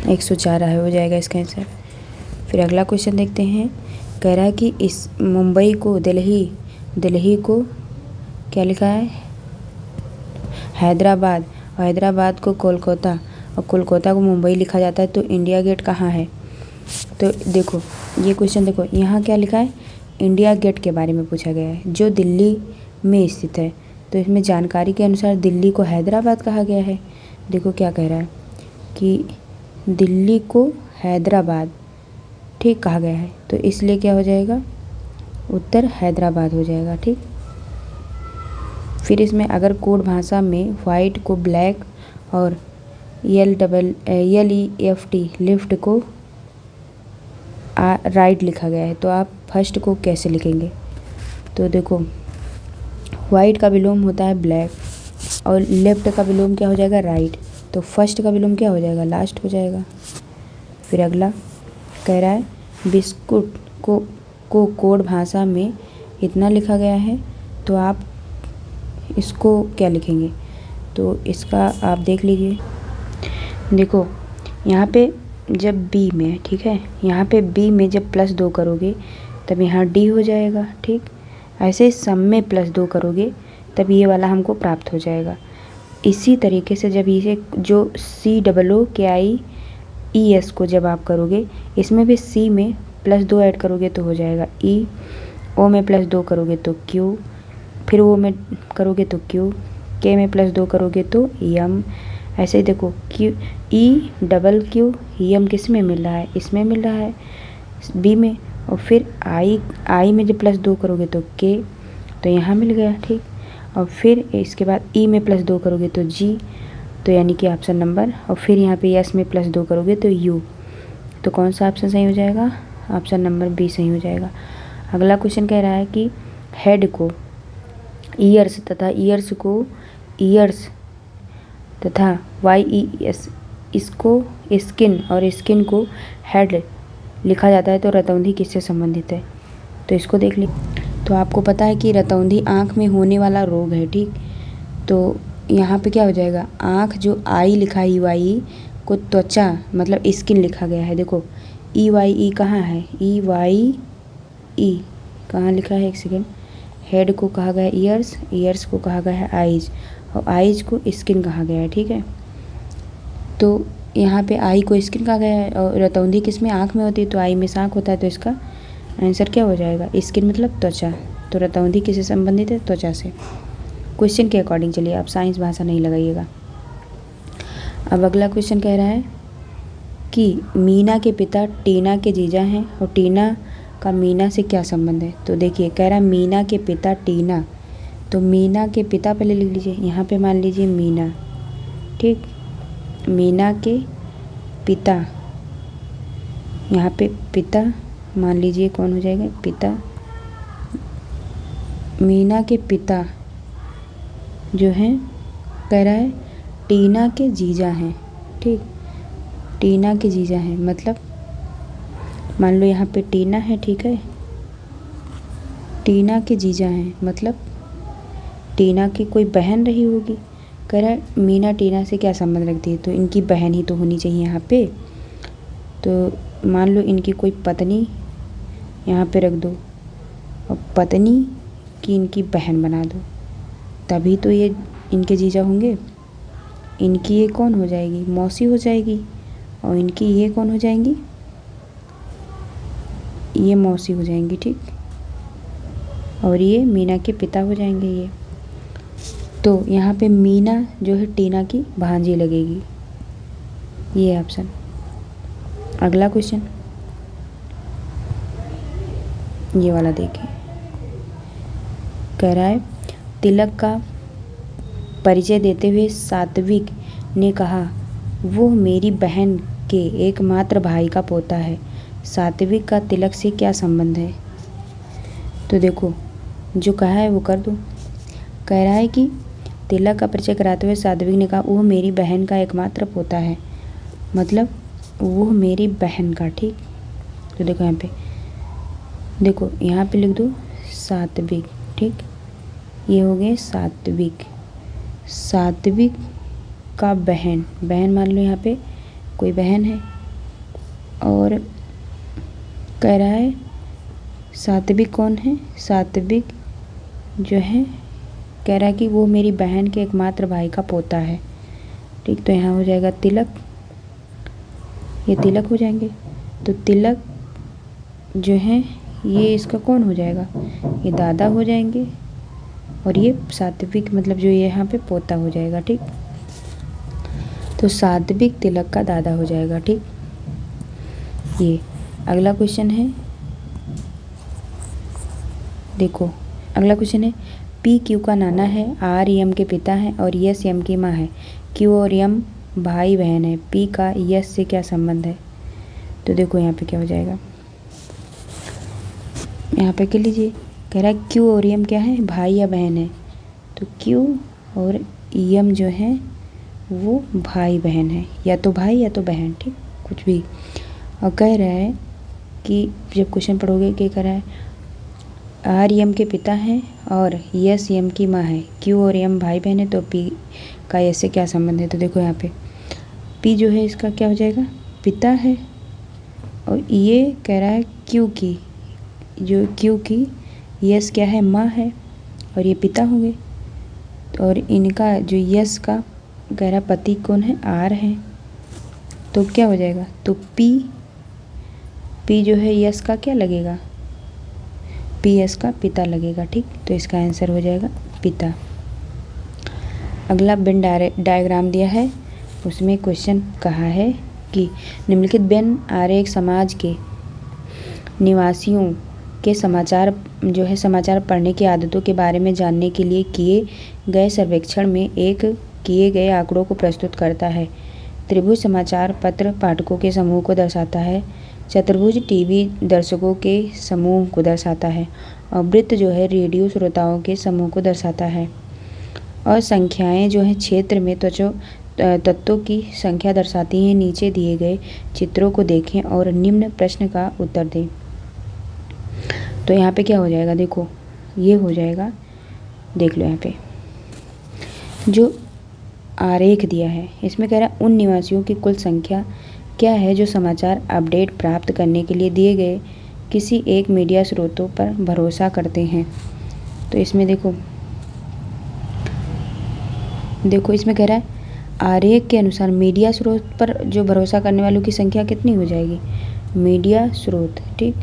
104 हो जाएगा इसका आंसर। फिर अगला क्वेश्चन देखते हैं। कह रहा है कि इस मुंबई को दिल्ली को क्या लिखा है हैदराबाद, और हैदराबाद को कोलकाता, और कोलकाता को मुंबई लिखा जाता है, तो इंडिया गेट कहाँ है। तो देखो ये क्वेश्चन देखो यहाँ क्या लिखा है, इंडिया गेट के बारे में पूछा गया है जो दिल्ली में स्थित है। तो इसमें जानकारी के अनुसार दिल्ली को हैदराबाद कहा गया है। देखो क्या कह रहा है कि दिल्ली को हैदराबाद, ठीक, कहा गया है, तो इसलिए क्या हो जाएगा उत्तर हैदराबाद हो जाएगा। ठीक, फिर इसमें अगर कोड भाषा में वाइट को ब्लैक और LEFT लिफ्ट को राइट लिखा गया है, तो आप फर्स्ट को कैसे लिखेंगे। तो देखो वाइट का विलोम होता है ब्लैक और लेफ्ट का विलोम क्या हो जाएगा राइट, तो फर्स्ट का विलोम क्या हो जाएगा लास्ट हो जाएगा। फिर अगला कह रहा है बिस्कुट को कोड भाषा में इतना लिखा गया है, तो आप इसको क्या लिखेंगे। तो इसका आप देख लीजिए, देखो यहाँ पे जब बी में, ठीक है, यहाँ पे बी में जब +2 करोगे तब यहाँ डी हो जाएगा। ठीक, ऐसे सम में +2 करोगे तब ये वाला हमको प्राप्त हो जाएगा। इसी तरीके से जब इसे जो COOKIES को जब आप करोगे, इसमें भी सी में +2 ऐड करोगे तो हो जाएगा ई, ओ में +2 करोगे तो क्यू, फिर ओ में करोगे तो क्यू, के में +2 करोगे तो यम। ऐसे ही देखो QEQQ यम किस में मिल रहा है, इसमें मिल रहा है बी में, और फिर आई में जब +2 करोगे तो के, तो यहाँ मिल गया। ठीक, और फिर इसके बाद ई में +2 करोगे तो जी, तो यानी कि ऑप्शन नंबर, और फिर यहाँ पे यस में +2 करोगे तो यू, तो कौन सा ऑप्शन सही हो जाएगा, ऑप्शन नंबर बी सही हो जाएगा। अगला क्वेश्चन कह रहा है कि हेड को ईयर्स तथा ईयर्स को ईयर्स तथा YES इसको स्किन और स्किन को हेड लिखा जाता है, तो रतौंधी किससे संबंधित है। तो इसको देख ली, तो आपको पता है कि रतौंधी आँख में होने वाला रोग है। ठीक, तो यहाँ पे क्या हो जाएगा, आँख जो आई लिखा है EYE को त्वचा मतलब स्किन लिखा गया है। देखो EYE कहाँ है, EYE कहाँ लिखा है, एक सेकेंड, हेड को कहा गया है ईयर्स, ईयर्स को कहा गया है आइज, और आइज को स्किन कहा गया है। ठीक है, तो यहाँ पे आई को स्किन कहा गया है, और रतौंधी किस में आँख में होती है, तो आई में आँख होता है, तो इसका आंसर क्या हो जाएगा स्किन मतलब त्वचा। तो रतौंधी किससे संबंधित है, त्वचा से। क्वेश्चन के अकॉर्डिंग चलिए, आप साइंस भाषा नहीं लगाइएगा। अब अगला क्वेश्चन कह रहा है कि मीना के पिता टीना के जीजा हैं और टीना का मीना से क्या संबंध है। तो देखिए कह रहा है मीना के पिता टीना, तो मीना के पिता पहले लिख लीजिए, यहाँ पे मान लीजिए मीना, ठीक, मीना के पिता, यहाँ पे पिता मान लीजिए कौन हो जाएगा, पिता, मीना के पिता जो हैं कह रहा है टीना के जीजा हैं, ठीक, टीना के जीजा हैं, मतलब मान लो यहाँ पे टीना है, ठीक है, टीना के जीजा हैं, मतलब टीना की कोई बहन रही होगी। कह रहा है मीना टीना से क्या संबंध रखती है, तो इनकी बहन ही तो होनी चाहिए यहाँ पे। तो मान लो इनकी कोई पत्नी यहाँ पे रख दो और पत्नी की इनकी बहन बना दो, तभी तो ये इनके जीजा होंगे। इनकी ये कौन हो जाएगी, मौसी हो जाएगी, और इनकी ये कौन हो जाएंगी, ये मौसी हो जाएंगी, ठीक, और ये मीना के पिता हो जाएंगे ये। तो यहाँ पे मीना जो है टीना की भांजी लगेगी, ये ऑप्शन। अगला क्वेश्चन ये वाला देखिए, कह रहा है तिलक का परिचय देते हुए सात्विक ने कहा वो मेरी बहन के एकमात्र भाई का पोता है, सात्विक का तिलक से क्या संबंध है। तो देखो जो कहा है वो कर दो। कह रहा है कि तिलक का परिचय कराते हुए सात्विक ने कहा वो मेरी बहन का एकमात्र पोता है, मतलब वो मेरी बहन का, ठीक। तो देखो यहाँ पे, देखो यहाँ पे लिख दो सात्विक, ठीक, ये हो गए सात्विक, सात्विक का बहन, बहन मान लो यहाँ पे कोई बहन है, और कह रहा है सात्विक कौन है, सात्विक जो है कह रहा है कि वो मेरी बहन के एकमात्र भाई का पोता है, ठीक। तो यहाँ हो जाएगा तिलक, ये तिलक हो जाएंगे। तो तिलक जो है ये इसका कौन हो जाएगा, ये दादा हो जाएंगे, और ये सात्विक मतलब जो ये यहाँ पे पोता हो जाएगा, ठीक। तो सात्विक तिलक का दादा हो जाएगा, ठीक। ये अगला क्वेश्चन है, देखो अगला क्वेश्चन है पी क्यू का नाना है, आर यम के पिता है और यस यम की माँ है, क्यू और यम भाई बहन है, पी का यस से क्या संबंध है। तो देखो यहाँ पे क्या हो जाएगा, यहाँ पे कह लीजिए, कह रहा है क्यू और यम क्या है, भाई या बहन है, तो क्यू और यम जो है वो भाई बहन है, या तो भाई या तो बहन, ठीक, कुछ भी। और कह रहा है कि जब क्वेश्चन पढ़ोगे क्या कह रहा है, आर यम के पिता हैं और यस यम की माँ है, क्यू और यम भाई बहन है, तो पी का यस से क्या संबंध है। तो देखो यहाँ पे पी जो है इसका क्या हो जाएगा, पिता है, और ये कह रहा है क्यू की, जो क्यू की यस क्या है, माँ है, और ये पिता होंगे, और इनका जो यस का कह रहा पति कौन है, आर है, तो क्या हो जाएगा, तो पी जो है यस का क्या लगेगा, पी एस का पिता लगेगा, ठीक। तो इसका आंसर हो जाएगा पिता। अगला वेन डायग्राम दिया है, उसमें क्वेश्चन कहा है कि निम्नलिखित वेन आरेख समाज के निवासियों के समाचार पढ़ने की आदतों के बारे में जानने के लिए किए गए सर्वेक्षण में एक किए गए आंकड़ों को प्रस्तुत करता है। त्रिभुज समाचार पत्र पाठकों के समूह को दर्शाता है, चतुर्भुज टीवी दर्शकों के समूह को दर्शाता है, और वृत्त जो है रेडियो श्रोताओं के समूह को दर्शाता है, और संख्याएं जो है क्षेत्र में तत्वों की संख्या दर्शाती हैं। नीचे दिए गए चित्रों को देखें और निम्न प्रश्न का उत्तर दें। तो यहाँ पे क्या हो जाएगा, देखो ये हो जाएगा, देख लो यहाँ पे जो आरेख दिया है इसमें कह रहा है उन निवासियों की कुल संख्या क्या है जो समाचार अपडेट प्राप्त करने के लिए दिए गए किसी एक मीडिया स्रोतों पर भरोसा करते हैं। तो इसमें देखो इसमें कह रहा है आरेख के अनुसार मीडिया स्रोत पर जो भरोसा करने वालों की संख्या कितनी हो जाएगी, मीडिया स्रोत, ठीक।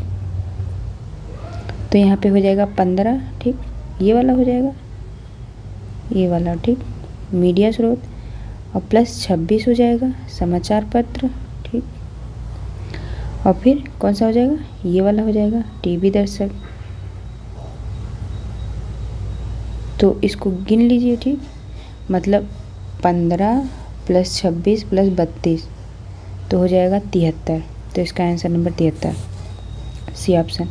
तो यहाँ पे हो जाएगा 15, ठीक, ये वाला हो जाएगा, ये वाला, ठीक। मीडिया स्रोत और प्लस 26 हो जाएगा समाचार पत्र, ठीक। और फिर कौन सा हो जाएगा, ये वाला हो जाएगा टीवी दर्शक। तो इसको गिन लीजिए, ठीक। मतलब 15 प्लस 26 प्लस 32 तो हो जाएगा 73। तो इसका आंसर नंबर 73 सी ऑप्शन।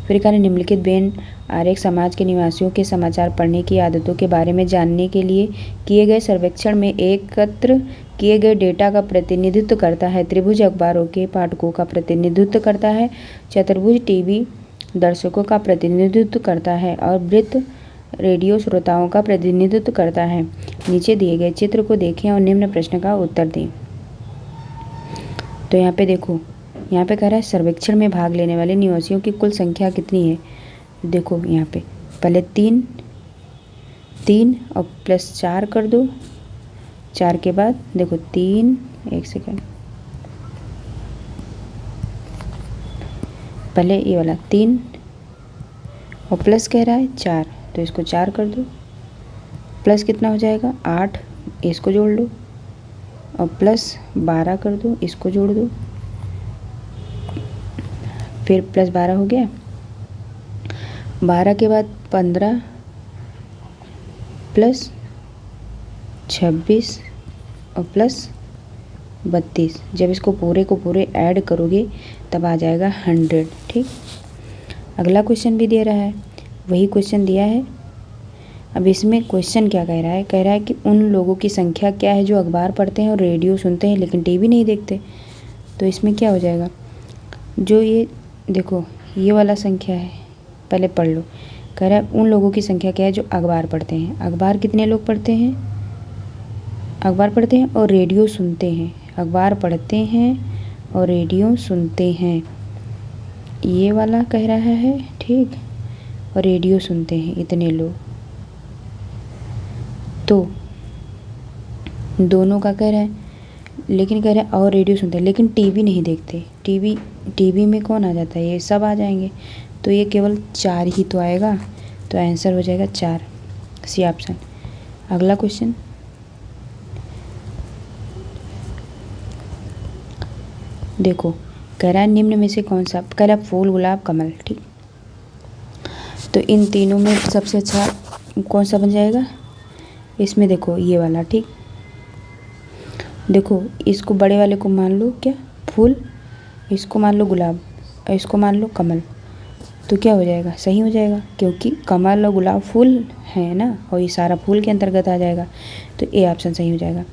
फिर कहा निम्नलिखित वेन आरेख समाज के निवासियों के समाचार पढ़ने की आदतों के बारे में जानने के लिए किए गए सर्वेक्षण में एकत्र किए गए डेटा का प्रतिनिधित्व करता है। त्रिभुज अखबारों के पाठकों का प्रतिनिधित्व करता है, चतुर्भुज टीवी दर्शकों का प्रतिनिधित्व करता है और वृत्त रेडियो श्रोताओं का प्रतिनिधित्व करता है। नीचे दिए गए चित्र को देखें और निम्न प्रश्न का उत्तर दें। तो यहाँ पे देखो, यहाँ पे कह रहा है सर्वेक्षण में भाग लेने वाले निवासियों की कुल संख्या कितनी है। देखो यहाँ पे पहले 3 और प्लस 4 कर दो, 4 के बाद देखो 3, एक सेकंड, पहले ये वाला 3 और प्लस कह रहा है 4, तो इसको 4 कर दो, प्लस कितना हो जाएगा 8, इसको जोड़ लो और प्लस 12 कर दो, इसको जोड़ दो, फिर प्लस 12 हो गया, 12 के बाद 15 प्लस 26 और प्लस 32। जब इसको पूरे को पूरे ऐड करोगे तब आ जाएगा 100, ठीक। अगला क्वेश्चन भी दे रहा है, वही क्वेश्चन दिया है। अब इसमें क्वेश्चन क्या कह रहा है, कह रहा है कि उन लोगों की संख्या क्या है जो अखबार पढ़ते हैं और रेडियो सुनते हैं लेकिन टीवी नहीं देखते। तो इसमें क्या हो जाएगा, जो ये देखो ये वाला संख्या है, पहले पढ़ लो। कह रहा है उन लोगों की संख्या क्या है जो अखबार पढ़ते हैं। अखबार कितने लोग पढ़ते हैं, अखबार पढ़ते हैं और रेडियो सुनते हैं। अखबार पढ़ते हैं और रेडियो सुनते हैं, ये वाला कह रहा है, ठीक। और रेडियो सुनते हैं इतने लोग, तो दोनों का कह रहा है, लेकिन कह रहा है और रेडियो सुनते हैं लेकिन टीवी नहीं देखते। टीवी में कौन आ जाता है, ये सब आ जाएंगे, तो ये केवल 4 ही तो आएगा। तो आंसर हो जाएगा 4 सी ऑप्शन। अगला क्वेश्चन, देखो कह रहा है निम्न में से कौन सा, कह रहा है फूल, गुलाब, कमल, ठीक। तो इन तीनों में सबसे अच्छा कौन सा बन जाएगा, इसमें देखो ये वाला, ठीक। देखो इसको बड़े वाले को मान लो क्या फूल, इसको मान लो गुलाब और इसको मान लो कमल, तो क्या हो जाएगा, सही हो जाएगा, क्योंकि कमल और गुलाब फूल है ना और ये सारा फूल के अंतर्गत आ जाएगा। तो ए ऑप्शन सही हो जाएगा।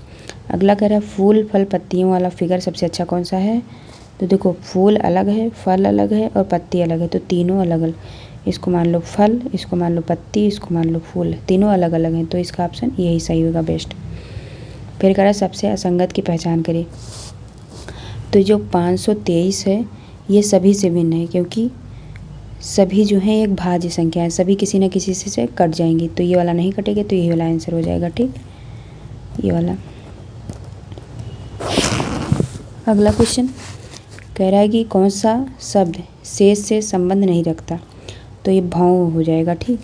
अगला कह रहा है फूल फल पत्तियों वाला फिगर सबसे अच्छा कौन सा है। तो देखो फूल अलग है, फल अलग है और पत्ती अलग है, तो तीनों अलग अलग, इसको मान लो फल, इसको मान लो पत्ती, इसको मान लो फूल, तीनों अलग अलग हैं, तो इसका ऑप्शन यही सही होगा, बेस्ट। फिर कह रहा है सबसे असंगत की पहचान करें। तो जो 523 है ये सभी से भिन्न है, क्योंकि सभी जो है एक भाज्य संख्या है, सभी किसी न किसी से कट जाएंगी, तो ये वाला नहीं कटेगा, तो ये वाला आंसर हो जाएगा, ठीक, ये वाला। अगला क्वेश्चन कह रहा है कि कौन सा शब्द शेष से संबंध नहीं रखता। तो ये भाव हो जाएगा, ठीक,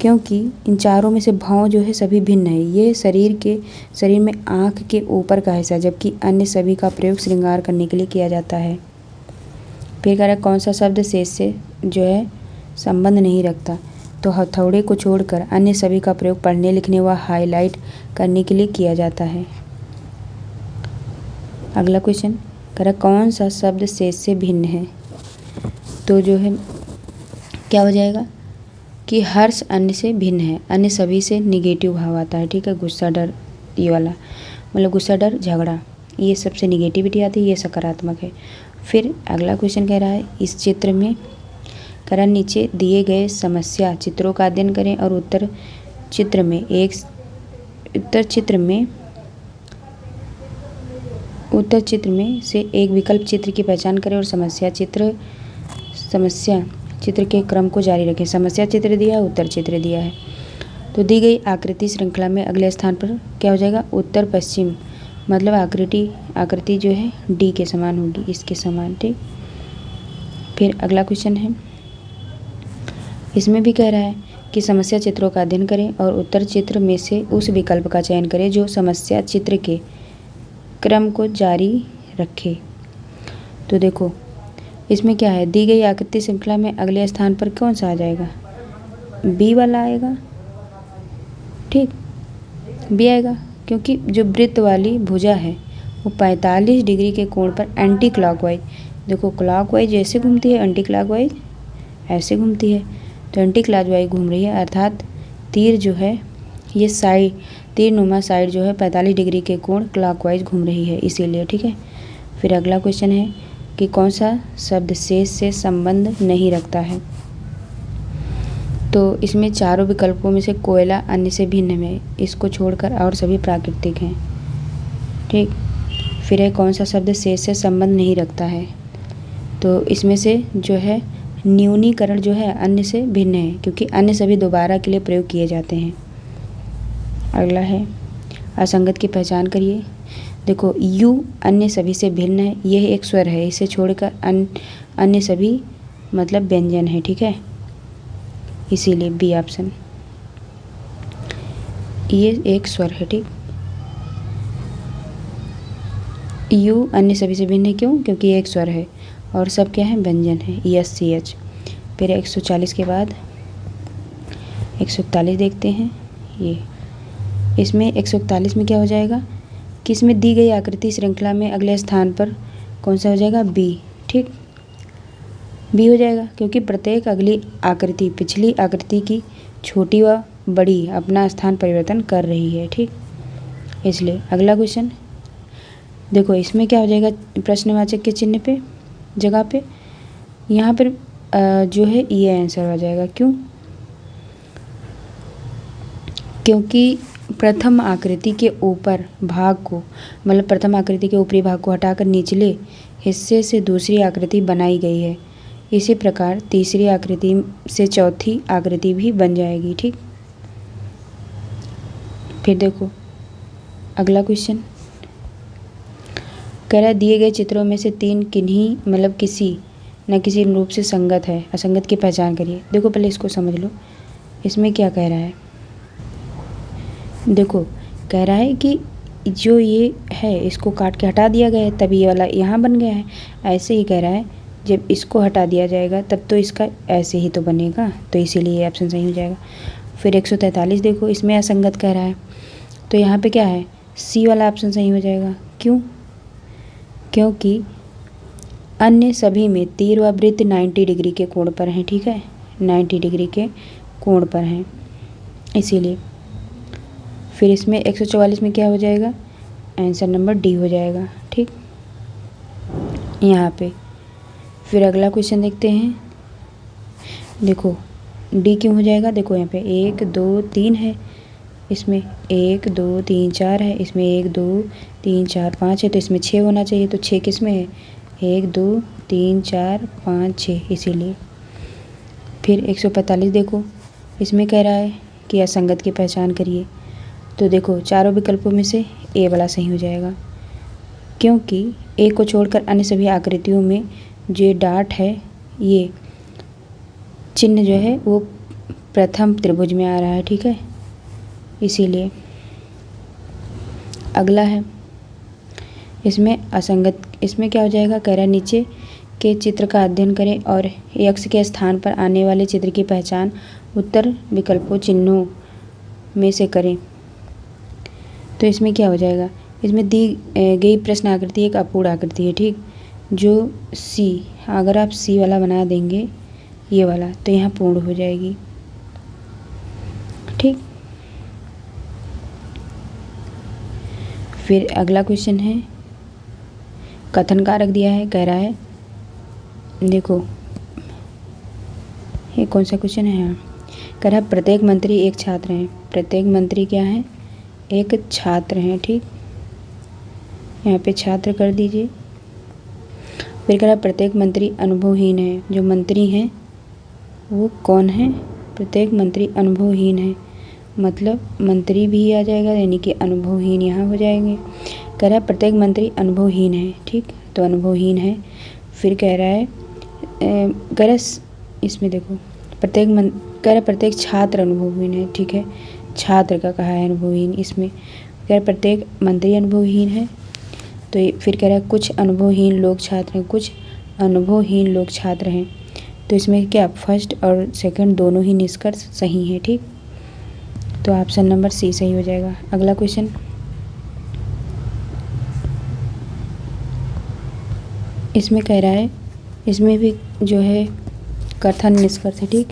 क्योंकि इन चारों में से भाव जो है सभी भिन्न है। ये शरीर में आँख के ऊपर का हिस्सा, जबकि अन्य सभी का प्रयोग श्रृंगार करने के लिए किया जाता है। फिर कह रहा है कौन सा शब्द शेष से जो है संबंध नहीं रखता। तो हथौड़े को छोड़कर अन्य सभी का प्रयोग पढ़ने लिखने व हाईलाइट करने के लिए किया जाता है। अगला क्वेश्चन कह रहा है कौन सा शब्द शेष से भिन्न है। तो जो है क्या हो जाएगा कि हर्ष अन्य से भिन्न है, अन्य सभी से निगेटिव भाव आता है, ठीक है। गुस्सा, डर, ये वाला मतलब गुस्सा, डर, झगड़ा, ये सबसे निगेटिविटी आती है, ये सकारात्मक है। फिर अगला क्वेश्चन कह रहा है इस चित्र में कह रहा है नीचे दिए गए समस्या चित्रों का अध्ययन करें और उत्तर चित्र में से एक विकल्प चित्र की पहचान करें और समस्या चित्र के क्रम को जारी रखें। समस्या चित्र दिया है, उत्तर चित्र दिया है। तो दी गई आकृति श्रृंखला में अगले स्थान पर क्या हो जाएगा, उत्तर पश्चिम, मतलब आकृति जो है डी के समान होगी, इसके समान, ठीक। फिर अगला क्वेश्चन है, इसमें भी कह रहा है कि समस्या चित्रों का अध्ययन करें और उत्तर चित्र में से उस विकल्प का चयन करें जो समस्या चित्र के क्रम को जारी रखे। तो देखो इसमें क्या है, दी गई आकृति श्रृंखला में अगले स्थान पर कौन सा आ जाएगा, बी वाला आएगा। ठीक, बी आएगा क्योंकि जो वृत्त वाली भुजा है वो 45 डिग्री के कोण पर एंटी क्लॉकवाइज, देखो क्लॉकवाइज ऐसे घूमती है, एंटी क्लॉकवाइज ऐसे घूमती है, तो एंटी क्लॉकवाइज घूम रही है, अर्थात तीर जो है ये साइड, तीर नुमा साइड जो है 45 डिग्री के कोण क्लॉकवाइज घूम रही है, इसीलिए। ठीक है, फिर अगला क्वेश्चन है कि कौन सा शब्द शेष से संबंध नहीं रखता है। तो इसमें चारों विकल्पों में से कोयला अन्य से भिन्न है, इसको छोड़कर और सभी प्राकृतिक हैं। ठीक, फिर है कौन सा शब्द शेष से संबंध नहीं रखता है, तो इसमें से जो है न्यूनीकरण जो है अन्य से भिन्न है, क्योंकि अन्य सभी दोबारा के लिए प्रयोग किए जाते हैं। अगला है असंगत की पहचान करिए। देखो यू अन्य सभी से भिन्न है, यह एक स्वर है, इसे छोड़कर अन्य सभी मतलब व्यंजन है। ठीक है, इसीलिए बी ऑप्शन, ये एक स्वर है। ठीक, यू अन्य सभी से भिन्न है, क्यों, क्योंकि ये एक स्वर है और सब क्या है, व्यंजन है, यस सी एच। फिर 140 के बाद 141 देखते हैं। ये इसमें 141 में क्या हो जाएगा कि इसमें दी गई आकृति श्रृंखला में अगले स्थान पर कौन सा हो जाएगा, बी। ठीक, बी हो जाएगा क्योंकि प्रत्येक अगली आकृति पिछली आकृति की छोटी व बड़ी अपना स्थान परिवर्तन कर रही है। ठीक, इसलिए अगला क्वेश्चन देखो इसमें क्या हो जाएगा, प्रश्नवाचक के चिन्ह पे जगह पे यहाँ पर जो है ये आंसर हो जाएगा। क्यों, क्योंकि प्रथम आकृति के ऊपर भाग को मतलब प्रथम आकृति के ऊपरी भाग को हटाकर निचले हिस्से से दूसरी आकृति बनाई गई है, इसी प्रकार तीसरी आकृति से चौथी आकृति भी बन जाएगी। ठीक, फिर देखो अगला क्वेश्चन कह रहा है दिए गए चित्रों में से तीन किन्हीं मतलब किसी न किसी रूप से संगत है, असंगत की पहचान करिए। देखो पहले इसको समझ लो, इसमें क्या कह रहा है, देखो कह रहा है कि जो ये है इसको काट के हटा दिया गया है तब ये वाला यहाँ बन गया है, ऐसे ही कह रहा है जब इसको हटा दिया जाएगा तब तो इसका ऐसे ही तो बनेगा, तो इसीलिए ये ऑप्शन सही हो जाएगा। फिर 143 देखो इसमें असंगत कह रहा है, तो यहाँ पे क्या है, सी वाला ऑप्शन सही हो जाएगा। क्यों, क्योंकि अन्य सभी में तीर व वृत्त 90 डिग्री के कोण पर हैं। ठीक है, 90 डिग्री के कोण पर हैं, इसीलिए। फिर इसमें 144 में क्या हो जाएगा, आंसर नंबर डी हो जाएगा। ठीक, यहाँ पे फिर अगला क्वेश्चन देखते हैं। देखो डी क्यों हो जाएगा, देखो यहाँ पे 1 2 3 है, इसमें 1 2 3 4 है, इसमें 1 2 3 4 5 है, तो इसमें 6 होना चाहिए, तो 6 किस में है, 1 2 3 4 5 6, इसीलिए। फिर 145 देखो इसमें कह रहा है कि असंगत की पहचान करिए, तो देखो चारों विकल्पों में से ए वाला सही हो जाएगा, क्योंकि ए को छोड़कर अन्य सभी आकृतियों में जो डाट है ये चिन्ह जो है वो प्रथम त्रिभुज में आ रहा है। ठीक है, इसीलिए। अगला है इसमें असंगत, इसमें क्या हो जाएगा, कह रहा है नीचे के चित्र का अध्ययन करें और यक्ष के स्थान पर आने वाले चित्र की पहचान उत्तर विकल्पों चिन्हों में से करें। तो इसमें क्या हो जाएगा, इसमें दी गई प्रश्न आकृति एक अपूर्ण आकृति है। ठीक, जो सी, अगर आप सी वाला बना देंगे ये वाला तो यहाँ पूर्ण हो जाएगी। ठीक, फिर अगला क्वेश्चन है कथन कारक दिया है, कह रहा है देखो ये कौन सा क्वेश्चन है, यहाँ कह रहा है प्रत्येक मंत्री एक छात्र हैं, प्रत्येक मंत्री क्या है, एक छात्र हैं। ठीक, यहाँ पे छात्र कर दीजिए। फिर कह रहा है प्रत्येक मंत्री अनुभवहीन है, जो मंत्री हैं वो कौन है, प्रत्येक मंत्री अनुभवहीन है, मतलब मंत्री भी आ जाएगा, यानी कि अनुभवहीन यहाँ हो जाएंगे। कह रहा है प्रत्येक मंत्री अनुभवहीन है। ठीक, तो अनुभवहीन है। फिर कह रहा है कह रहा है इसमें देखो प्रत्येक कह रहा प्रत्येक छात्र अनुभवहीन है, ठीक है, छात्र का कहा है अनुभवहीन। इसमें कह रहा प्रत्येक मंत्री अनुभवहीन है। तो ये फिर कह रहा है कुछ अनुभवहीन लोग छात्र हैं, कुछ अनुभवहीन लोग छात्र हैं। तो इसमें क्या फर्स्ट और सेकंड दोनों ही निष्कर्ष सही हैं, ठीक। तो ऑप्शन नंबर सी सही हो जाएगा। अगला क्वेश्चन, इसमें कह रहा है, इसमें भी जो है कथन निष्कर्ष है, ठीक।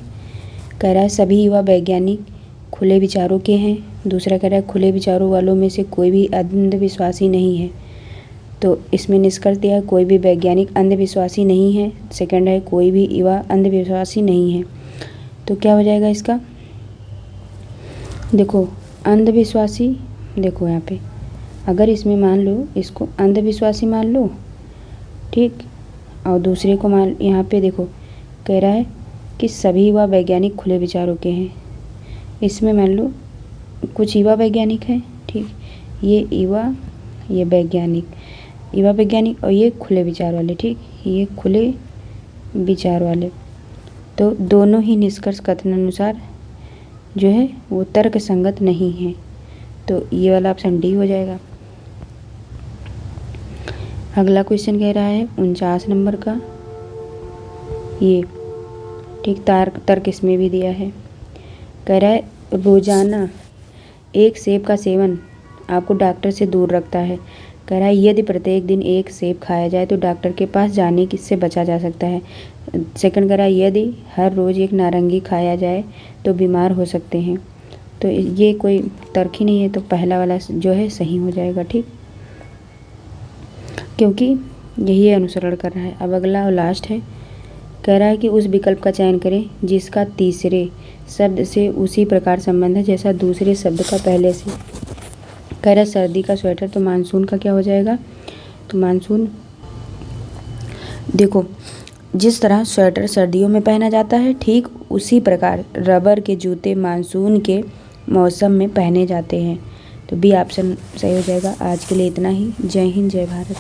कह रहा है सभी युवा वैज्ञानिक खुले विचारों के हैं। दूसरा कह रहा है खुले विचारों वालों में से कोई भी अंधविश्वासी नहीं है। तो इसमें निष्कर्ष दिया है कोई भी वैज्ञानिक अंधविश्वासी नहीं है। सेकंड है कोई भी युवा अंधविश्वासी नहीं है। तो क्या हो जाएगा इसका, देखो अंधविश्वासी, देखो यहाँ पे अगर इसमें मान लो इसको अंधविश्वासी मान लो, ठीक, और दूसरे को मान, यहाँ पे देखो कह रहा है कि सभी युवा वैज्ञानिक खुले विचारों के हैं। इसमें मान लो कुछ युवा वैज्ञानिक हैं, ठीक, ये युवा, ये वैज्ञानिक, युवा वैज्ञानिक और ये खुले विचार वाले, ठीक, ये खुले विचार वाले। तो दोनों ही निष्कर्ष कथन अनुसार जो है वो तर्क संगत नहीं है। तो ये वाला ऑप्शन डी हो जाएगा। अगला क्वेश्चन कह रहा है 49 नंबर का, ये ठीक तर्क इसमें भी दिया है। कह रहा है रोजाना एक सेब का सेवन आपको डॉक्टर से दूर रखता है। कह रहा है यदि प्रत्येक दिन एक सेब खाया जाए तो डॉक्टर के पास जाने से बचा जा सकता है। सेकंड कह रहा है यदि हर रोज़ एक नारंगी खाया जाए तो बीमार हो सकते हैं। तो ये कोई तर्क ही नहीं है, तो पहला वाला जो है सही हो जाएगा, ठीक, क्योंकि यही अनुसरण कर रहा है। अब अगला और लास्ट है, कह रहा है कि उस विकल्प का चयन करें जिसका तीसरे शब्द से उसी प्रकार संबंध है जैसा दूसरे शब्द का पहले से। कह रहा है सर्दी का स्वेटर, तो मानसून का क्या हो जाएगा, तो मानसून, देखो जिस तरह स्वेटर सर्दियों में पहना जाता है ठीक उसी प्रकार रबर के जूते मानसून के मौसम में पहने जाते हैं। तो बी ऑप्शन सही हो जाएगा। आज के लिए इतना ही। जय हिंद, जय भारत।